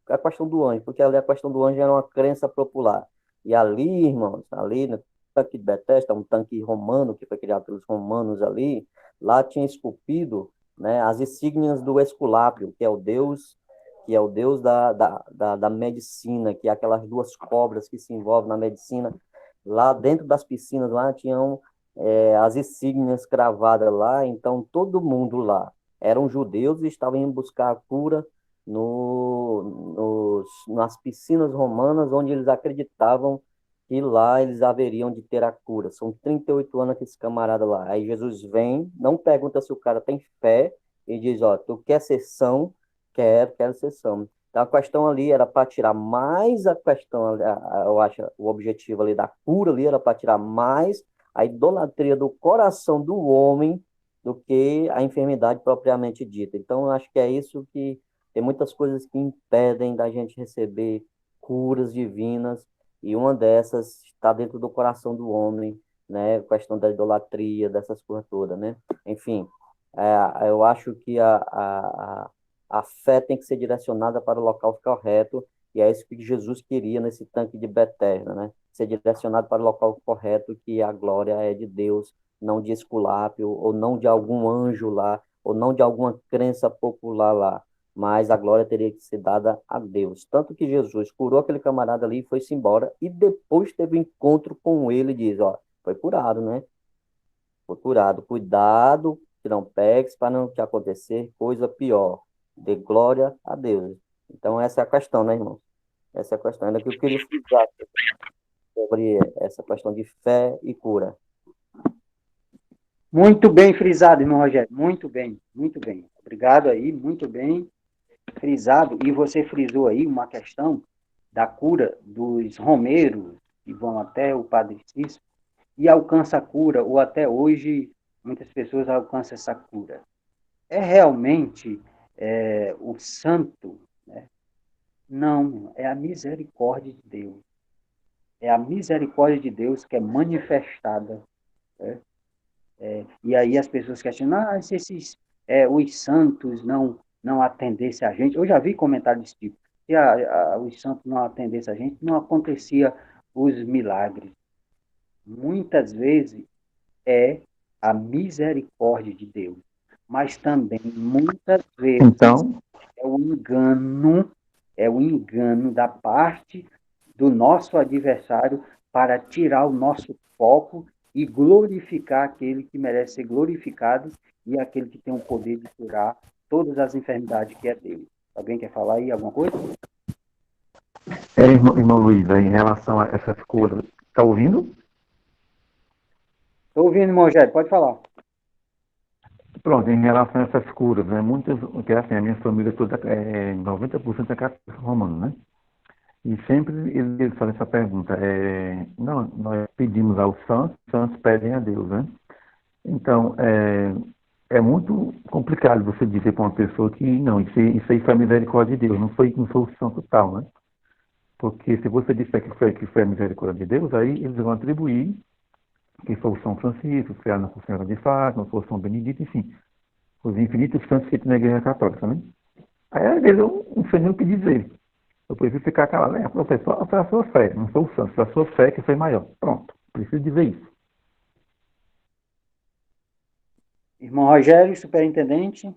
a questão do anjo, porque ali a questão do anjo era uma crença popular. E ali, irmãos, ali no tanque de Betesda, um tanque romano que foi criado pelos romanos ali, lá tinha esculpido, né, as insígnias do Esculápio, que é o deus da medicina, que é aquelas duas cobras que se envolvem na medicina. Lá dentro das piscinas lá tinham as insígnias cravadas lá, então todo mundo lá eram judeus e estavam indo buscar a cura nas piscinas romanas, onde eles acreditavam que lá eles haveriam de ter a cura. São 38 anos que esse camarada lá. Aí Jesus vem, não pergunta se o cara tem fé, e diz, ó, tu quer ser são? Quero ser são. Então a questão ali era para tirar mais a questão, eu acho, o objetivo ali da cura ali era para tirar mais a idolatria do coração do homem do que a enfermidade propriamente dita. Então, eu acho que é isso que tem muitas coisas que impedem da gente receber curas divinas, e uma dessas está dentro do coração do homem, né? A questão da idolatria, dessas coisas todas, né? Enfim, eu acho que a fé tem que ser direcionada para o local correto, e é isso que Jesus queria nesse tanque de Betesda, né? Ser direcionado para o local correto, que a glória é de Deus, não de Esculápio, ou não de algum anjo lá, ou não de alguma crença popular lá, mas a glória teria que ser dada a Deus. Tanto que Jesus curou aquele camarada ali e foi-se embora, e depois teve um encontro com ele e diz, ó, foi curado, né? Foi curado. Cuidado que não peques para não te acontecer coisa pior. Dê glória a Deus. Então, essa é a questão, né, irmão? Essa é a questão. Ainda que eu queria frisar sobre essa questão de fé e cura. Muito bem frisado, irmão Rogério. Muito bem, muito bem. Obrigado aí, muito bem frisado. E você frisou aí uma questão da cura dos romeiros, que vão até o Padre Cícero, e alcança a cura, ou até hoje muitas pessoas alcançam essa cura. É realmente o santo, né? Não, é a misericórdia de Deus. É a misericórdia de Deus que é manifestada, né? E aí as pessoas questionam, se os santos não atendessem a gente. Eu já vi comentários desse tipo. Se os santos não atendessem a gente, não acontecia os milagres. muitas vezes é a misericórdia de Deus, mas também muitas vezes Então, é o engano da parte do nosso adversário para tirar o nosso foco e glorificar aquele que merece ser glorificado e aquele que tem o poder de curar todas as enfermidades que é Deus. Alguém quer falar aí alguma coisa? irmão Luiz, aí, em relação a essas coisas, está ouvindo? Estou ouvindo, irmão Rogério, pode falar. Pronto, em relação a essas curas, né? Muitas, que assim, a minha família toda, 90% é católica romana, né? E sempre eles fazem essa pergunta, não, nós pedimos aos santos, os santos pedem a Deus, né? Então, é muito complicado você dizer para uma pessoa que, não, isso aí foi a misericórdia de Deus, não foi o santo tal, né? Porque se você disser que foi a misericórdia de Deus, aí eles vão atribuir que foi o São Francisco, foi a Nossa Senhora de Fátima, foi o São Benedito, enfim, os infinitos santos que tem na Igreja Católica, né? Aí, às vezes, eu não sei nem o que dizer. Eu prefiro ficar calado. Professor, foi a sua fé, não foi o santo, foi a sua fé que foi maior. Pronto, preciso dizer isso. Irmão Rogério, superintendente.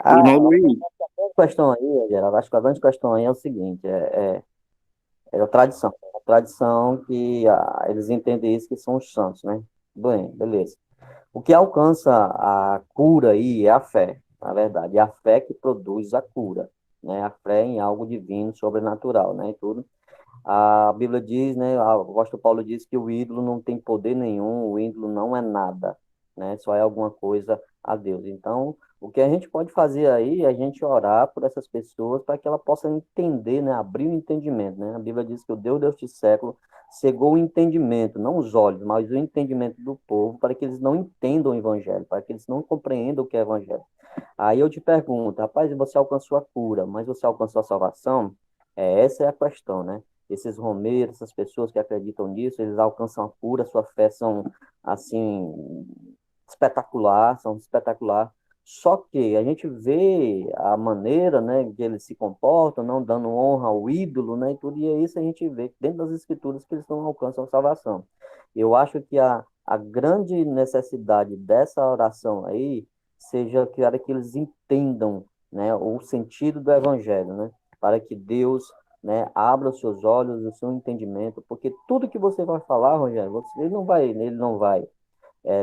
Irmão Luiz, A questão aí, Geraldo, acho que a grande questão aí é o seguinte, é a tradição. A tradição que eles entendem isso que são os santos, né? Bem, beleza. O que alcança a cura aí é a fé, na verdade. É a fé que produz a cura, né? A fé em algo divino, sobrenatural, né? E tudo. A Bíblia diz, né? O apóstolo Paulo diz que o ídolo não tem poder nenhum, o ídolo não é nada, né? Só é alguma coisa a Deus. Então, o que a gente pode fazer aí é a gente orar por essas pessoas para que ela possa entender, né? Abrir o entendimento, né? A Bíblia diz que o Deus deste século cegou o entendimento, não os olhos, mas o entendimento do povo, para que eles não entendam o evangelho, para que eles não compreendam o que é evangelho. Aí eu te pergunto, rapaz, você alcançou a cura, mas você alcançou a salvação? Essa é a questão, né? Esses romeiros, essas pessoas que acreditam nisso, eles alcançam a cura, sua fé são, assim, são espetacular. Só que a gente vê a maneira, né, que eles se comportam, não dando honra ao ídolo, né, e tudo, e é isso a gente vê dentro das escrituras que eles não alcançam a salvação. Eu acho que a grande necessidade dessa oração aí seja para que eles entendam, né, o sentido do evangelho, né, para que Deus, né, abra os seus olhos, o seu entendimento, porque tudo que você vai falar, Rogério, ele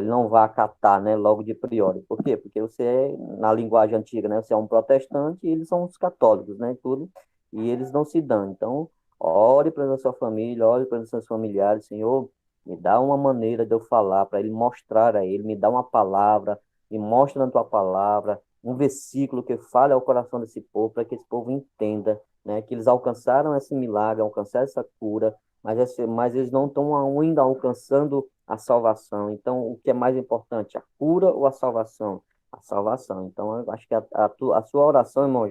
não vai acatar, né, logo de priori. Por quê? Porque você é, na linguagem antiga, né, você é um protestante e eles são os católicos, né, tudo, e eles não se dão. Então, ore para a sua família, ore para os seus familiares, Senhor, me dá uma maneira de eu falar, para ele mostrar a ele, me dá uma palavra, me mostra na tua palavra, um versículo que fale ao coração desse povo, para que esse povo entenda, né, que eles alcançaram esse milagre, alcançaram essa cura, mas eles não estão ainda alcançando a salvação. Então, o que é mais importante, a cura ou a salvação? A salvação. Então, eu acho que a sua oração, irmão,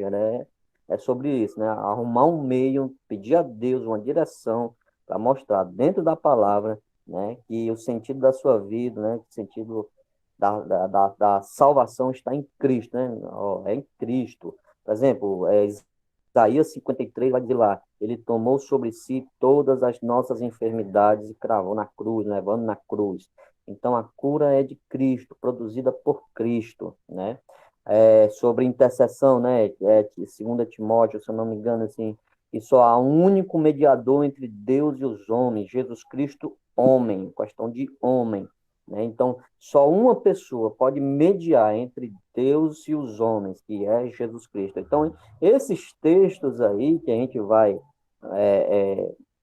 é sobre isso, né? Arrumar um meio, pedir a Deus uma direção para mostrar dentro da palavra, né, que o sentido da sua vida, né, o sentido da salvação está em Cristo, né? É em Cristo. Por exemplo, Isaías 53 vai dizer lá, ele tomou sobre si todas as nossas enfermidades e cravou na cruz, levando na cruz. Então, a cura é de Cristo, produzida por Cristo, né? Sobre intercessão, né? 2 Timóteo, se eu não me engano, assim, que só há um único mediador entre Deus e os homens, Jesus Cristo, homem, questão de homem, né? Então, só uma pessoa pode mediar entre Deus e os homens, que é Jesus Cristo. Então, esses textos aí que a gente vai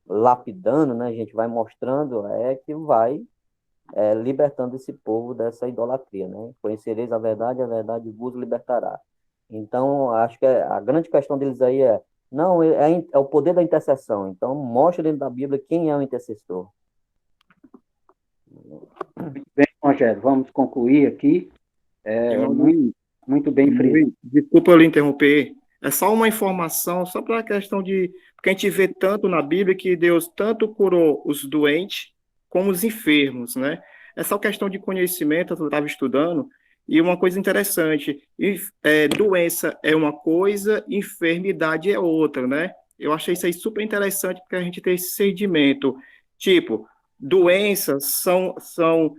lapidando, né? A gente vai mostrando, que vai libertando esse povo dessa idolatria, né? Conhecereis a verdade vos libertará. Então, acho que a grande questão deles aí não, é o poder da intercessão. Então, mostra dentro da Bíblia quem é o intercessor. Muito bem, Rogério, vamos concluir aqui. irmão Luiz, Muito bem, irmão Frei. Luiz, desculpa eu lhe interromper. É só uma informação, só para a questão de. Porque a gente vê tanto na Bíblia que Deus tanto curou os doentes como os enfermos, né? É só questão de conhecimento, eu estava estudando, e uma coisa interessante: doença é uma coisa, enfermidade é outra, né? Eu achei isso aí super interessante, porque a gente tem esse segmento. Tipo, doenças são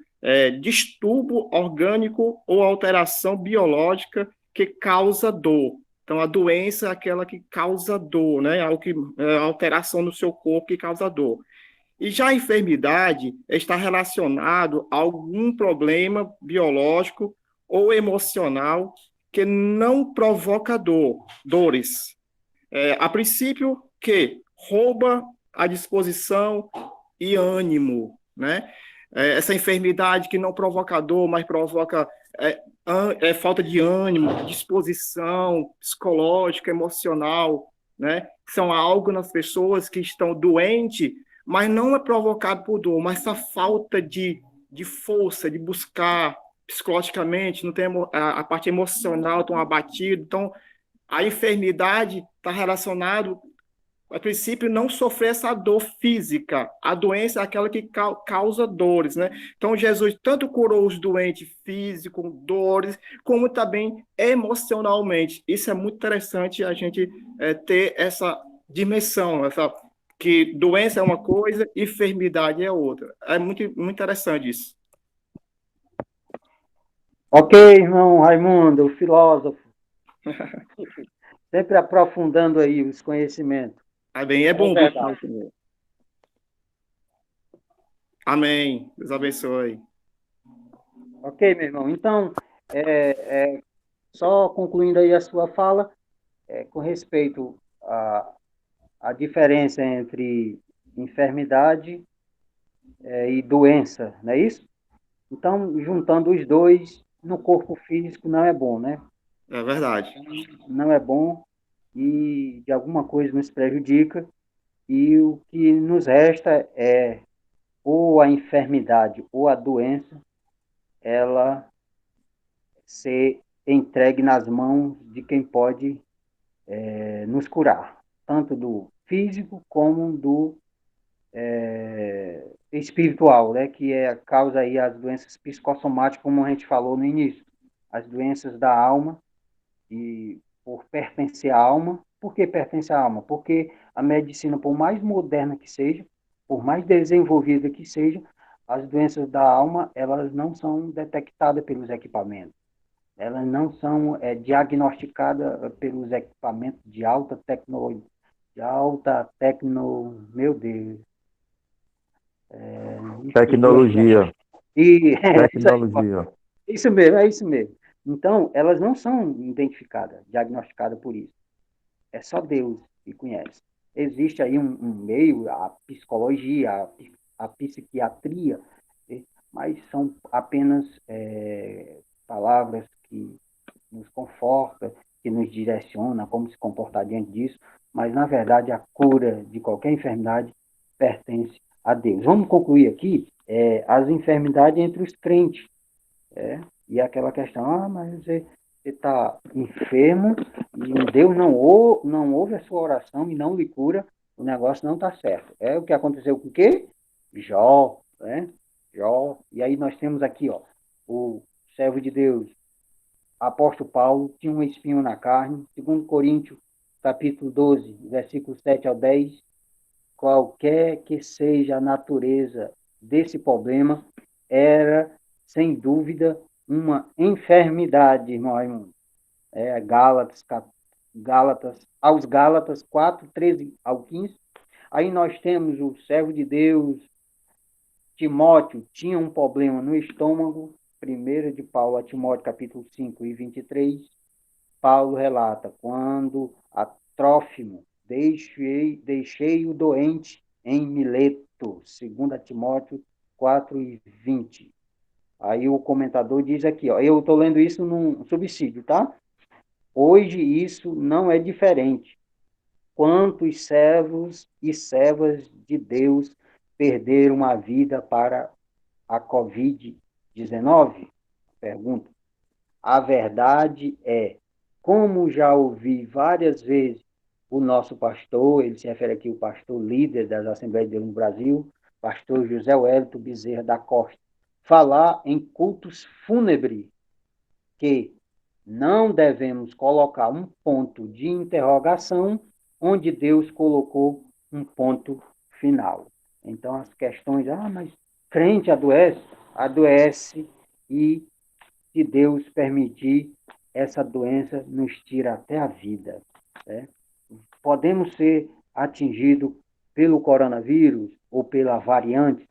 distúrbio orgânico ou alteração biológica que causa dor. Então, a doença é aquela que causa dor, né? Algo que, alteração no seu corpo que causa dor. E já a enfermidade está relacionado a algum problema biológico ou emocional que não provoca dores. A princípio, que rouba a disposição e ânimo, né? Essa enfermidade que não provoca dor, mas provoca falta de ânimo, disposição psicológica, emocional, né? São algo nas pessoas que estão doentes, mas não é provocado por dor, mas essa falta de força, de buscar psicologicamente, não tem a parte emocional, estão abatidos, então a enfermidade está relacionada, a princípio, não sofrer essa dor física. A doença é aquela que causa dores, né? Então, Jesus tanto curou os doentes físicos, dores, como também emocionalmente. Isso é muito interessante a gente ter essa dimensão, que doença é uma coisa, enfermidade é outra. É muito, muito interessante isso. Ok, irmão Raimundo, o filósofo. Sempre aprofundando aí os conhecimentos. Bem, é bom. Verdade. Amém. Deus abençoe. Ok, meu irmão. Então, só concluindo aí a sua fala, com respeito à diferença entre enfermidade e doença, não é isso? Então, juntando os dois, no corpo físico não é bom, né? É verdade. Não é bom e de alguma coisa nos prejudica, e o que nos resta é ou a enfermidade ou a doença, ela ser entregue nas mãos de quem pode nos curar, tanto do físico como do espiritual, né, que causa aí as doenças psicossomáticas, como a gente falou no início, as doenças da alma, e por pertencer à alma. Por que pertence à alma? Porque a medicina, por mais moderna que seja, por mais desenvolvida que seja, as doenças da alma, elas não são detectadas pelos equipamentos. Elas não são diagnosticadas pelos equipamentos de alta tecnologia, meu Deus. Tecnologia. Tecnologia. Isso mesmo, é isso mesmo. Então, elas não são identificadas, diagnosticadas por isso. É só Deus que conhece. Existe aí um meio, a psicologia, a psiquiatria, mas são apenas palavras que nos confortam, que nos direcionam como se comportar diante disso, mas, na verdade, a cura de qualquer enfermidade pertence a Deus. Vamos concluir aqui as enfermidades entre os crentes. E aquela questão, mas você está enfermo e Deus não ouve a sua oração e não lhe cura, o negócio não está certo. É o que aconteceu com o quê? Jó, né? Jó. E aí nós temos aqui, ó, o servo de Deus, apóstolo Paulo, tinha um espinho na carne, 2 Coríntios, capítulo 12, versículo 7 ao 10, qualquer que seja a natureza desse problema, era, sem dúvida, uma enfermidade, irmão Raimundo. Aos Gálatas 4, 13 ao 15. Aí nós temos o servo de Deus, Timóteo, tinha um problema no estômago. 1 de Paulo a Timóteo, capítulo 5 e 23. Paulo relata, quando a Trófimo deixei-o doente em Mileto, 2 Timóteo 4 e 20. Aí o comentador diz aqui, ó, eu estou lendo isso num subsídio, tá? Hoje isso não é diferente. Quantos servos e servas de Deus perderam a vida para a Covid-19? Pergunta. A verdade é, como já ouvi várias vezes o nosso pastor, ele se refere aqui ao pastor líder das Assembleias de Deus no Brasil, pastor José Wellington Bezerra da Costa, falar em cultos fúnebres, que não devemos colocar um ponto de interrogação onde Deus colocou um ponto final. Então, as questões, mas crente adoece? Adoece, e se Deus permitir, essa doença nos tira até a vida. Né? Podemos ser atingidos pelo coronavírus ou pela variante?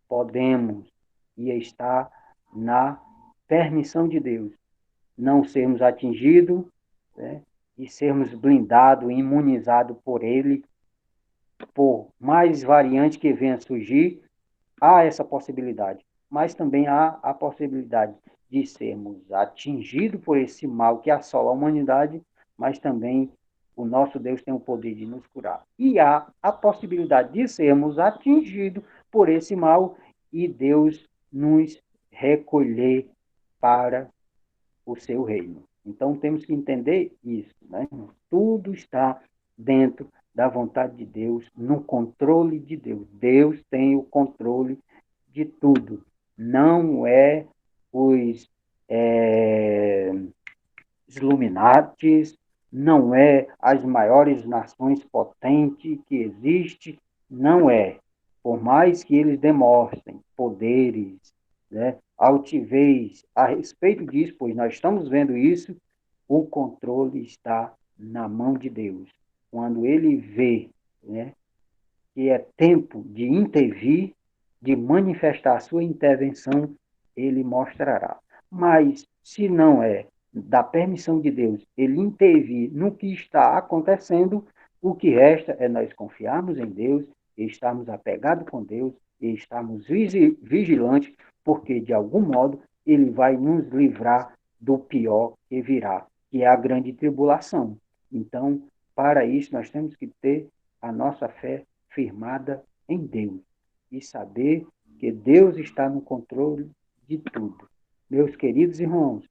Podemos, e está na permissão de Deus. Não sermos atingidos, né? E sermos blindados, imunizados por Ele, por mais variante que venha a surgir, há essa possibilidade. Mas também há a possibilidade de sermos atingidos por esse mal que assola a humanidade, mas também o nosso Deus tem o poder de nos curar. E há a possibilidade de sermos atingidos por esse mal e Deus nos recolher para o seu reino. Então temos que entender isso, né? Tudo está dentro da vontade de Deus, no controle de Deus. Deus tem o controle de tudo. Não é os Illuminates, não é as maiores nações potentes que existem, não é. Por mais que eles demonstrem poderes, né, altivez a respeito disso, pois nós estamos vendo isso, o controle está na mão de Deus. Quando ele vê, né, que é tempo de intervir, de manifestar a sua intervenção, ele mostrará. Mas, se não é da permissão de Deus, ele intervir no que está acontecendo, o que resta é nós confiarmos em Deus, e estarmos apegados com Deus, e estarmos vigilantes, porque, de algum modo, ele vai nos livrar do pior que virá, que é a grande tribulação. Então, para isso, nós temos que ter a nossa fé firmada em Deus e saber que Deus está no controle de tudo. Meus queridos irmãos,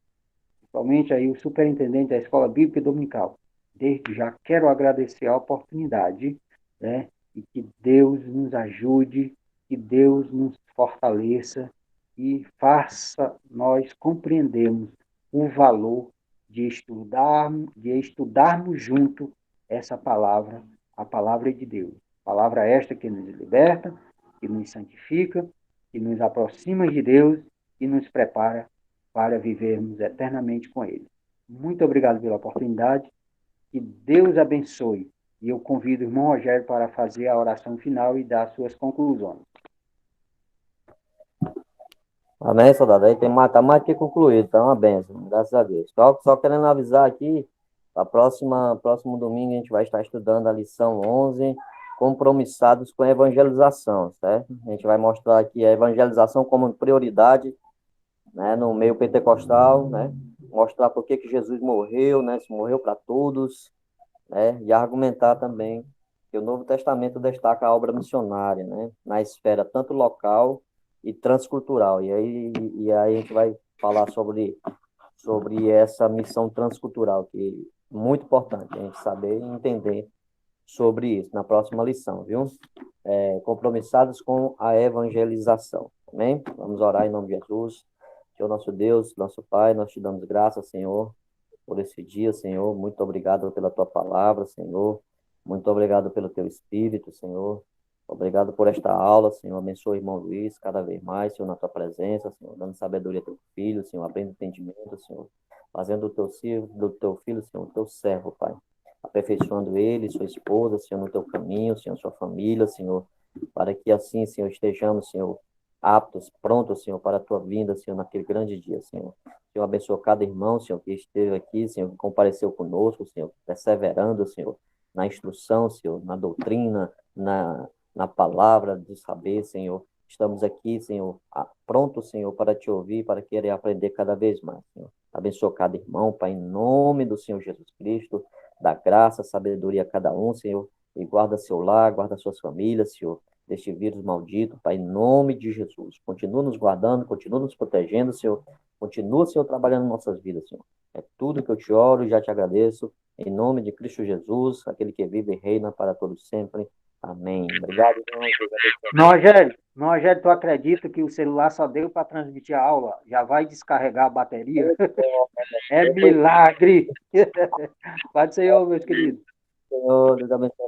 principalmente aí o superintendente da Escola Bíblica Dominical, desde já quero agradecer a oportunidade, né, e que Deus nos ajude, que Deus nos fortaleça e faça nós compreendermos o valor de estudarmos junto essa palavra, a palavra de Deus. Palavra esta que nos liberta, que nos santifica, que nos aproxima de Deus e nos prepara para vivermos eternamente com Ele. Muito obrigado pela oportunidade, que Deus abençoe. E eu convido o irmão Rogério para fazer a oração final e dar suas conclusões. Amém, soldado. Aí tá mais que concluído, tá uma benção, graças a Deus. Só querendo avisar aqui, próximo domingo a gente vai estar estudando a lição 11, compromissados com a evangelização, certo? A gente vai mostrar aqui a evangelização como prioridade, né, no meio pentecostal, né? Mostrar por que Jesus morreu, né? Se morreu para todos, né? E argumentar também que o Novo Testamento destaca a obra missionária, né? Na esfera tanto local e transcultural. E aí a gente vai falar sobre essa missão transcultural, que é muito importante a gente saber e entender sobre isso na próxima lição, viu? Compromissados com a evangelização, amém? Vamos orar em nome de Jesus. Senhor nosso Deus, nosso Pai, nós te damos graças, Senhor, por esse dia, Senhor. Muito obrigado pela tua palavra, Senhor. Muito obrigado pelo teu Espírito, Senhor. Obrigado por esta aula, Senhor. Abençoa o irmão Luiz cada vez mais, Senhor, na tua presença, Senhor, dando sabedoria ao teu filho, Senhor, abrindo entendimento, Senhor, fazendo do teu filho, Senhor, o teu servo, Pai. Aperfeiçoando ele, sua esposa, Senhor, no teu caminho, Senhor, sua família, Senhor, para que assim, Senhor, estejamos, Senhor, aptos, prontos, Senhor, para a tua vinda, Senhor, naquele grande dia, Senhor. Senhor, abençoa cada irmão, Senhor, que esteve aqui, Senhor, que compareceu conosco, Senhor, perseverando, Senhor, na instrução, Senhor, na doutrina, na palavra de saber, Senhor. Estamos aqui, Senhor, prontos, Senhor, para te ouvir, para querer aprender cada vez mais, Senhor. Abençoa cada irmão, Pai, em nome do Senhor Jesus Cristo, dá graça, sabedoria a cada um, Senhor, e guarda seu lar, guarda suas famílias, Senhor, deste vírus maldito, Pai, em nome de Jesus. Continua nos guardando, continua nos protegendo, Senhor. Continua, Senhor, trabalhando em nossas vidas, Senhor. É tudo que eu te oro e já te agradeço. Em nome de Cristo Jesus, aquele que vive e reina para todos sempre. Amém. Obrigado, irmão. Rogério, tu acredita que o celular só deu para transmitir a aula? Já vai descarregar a bateria? É milagre! Pode ser eu, meus queridos. Senhor. Deus abençoe.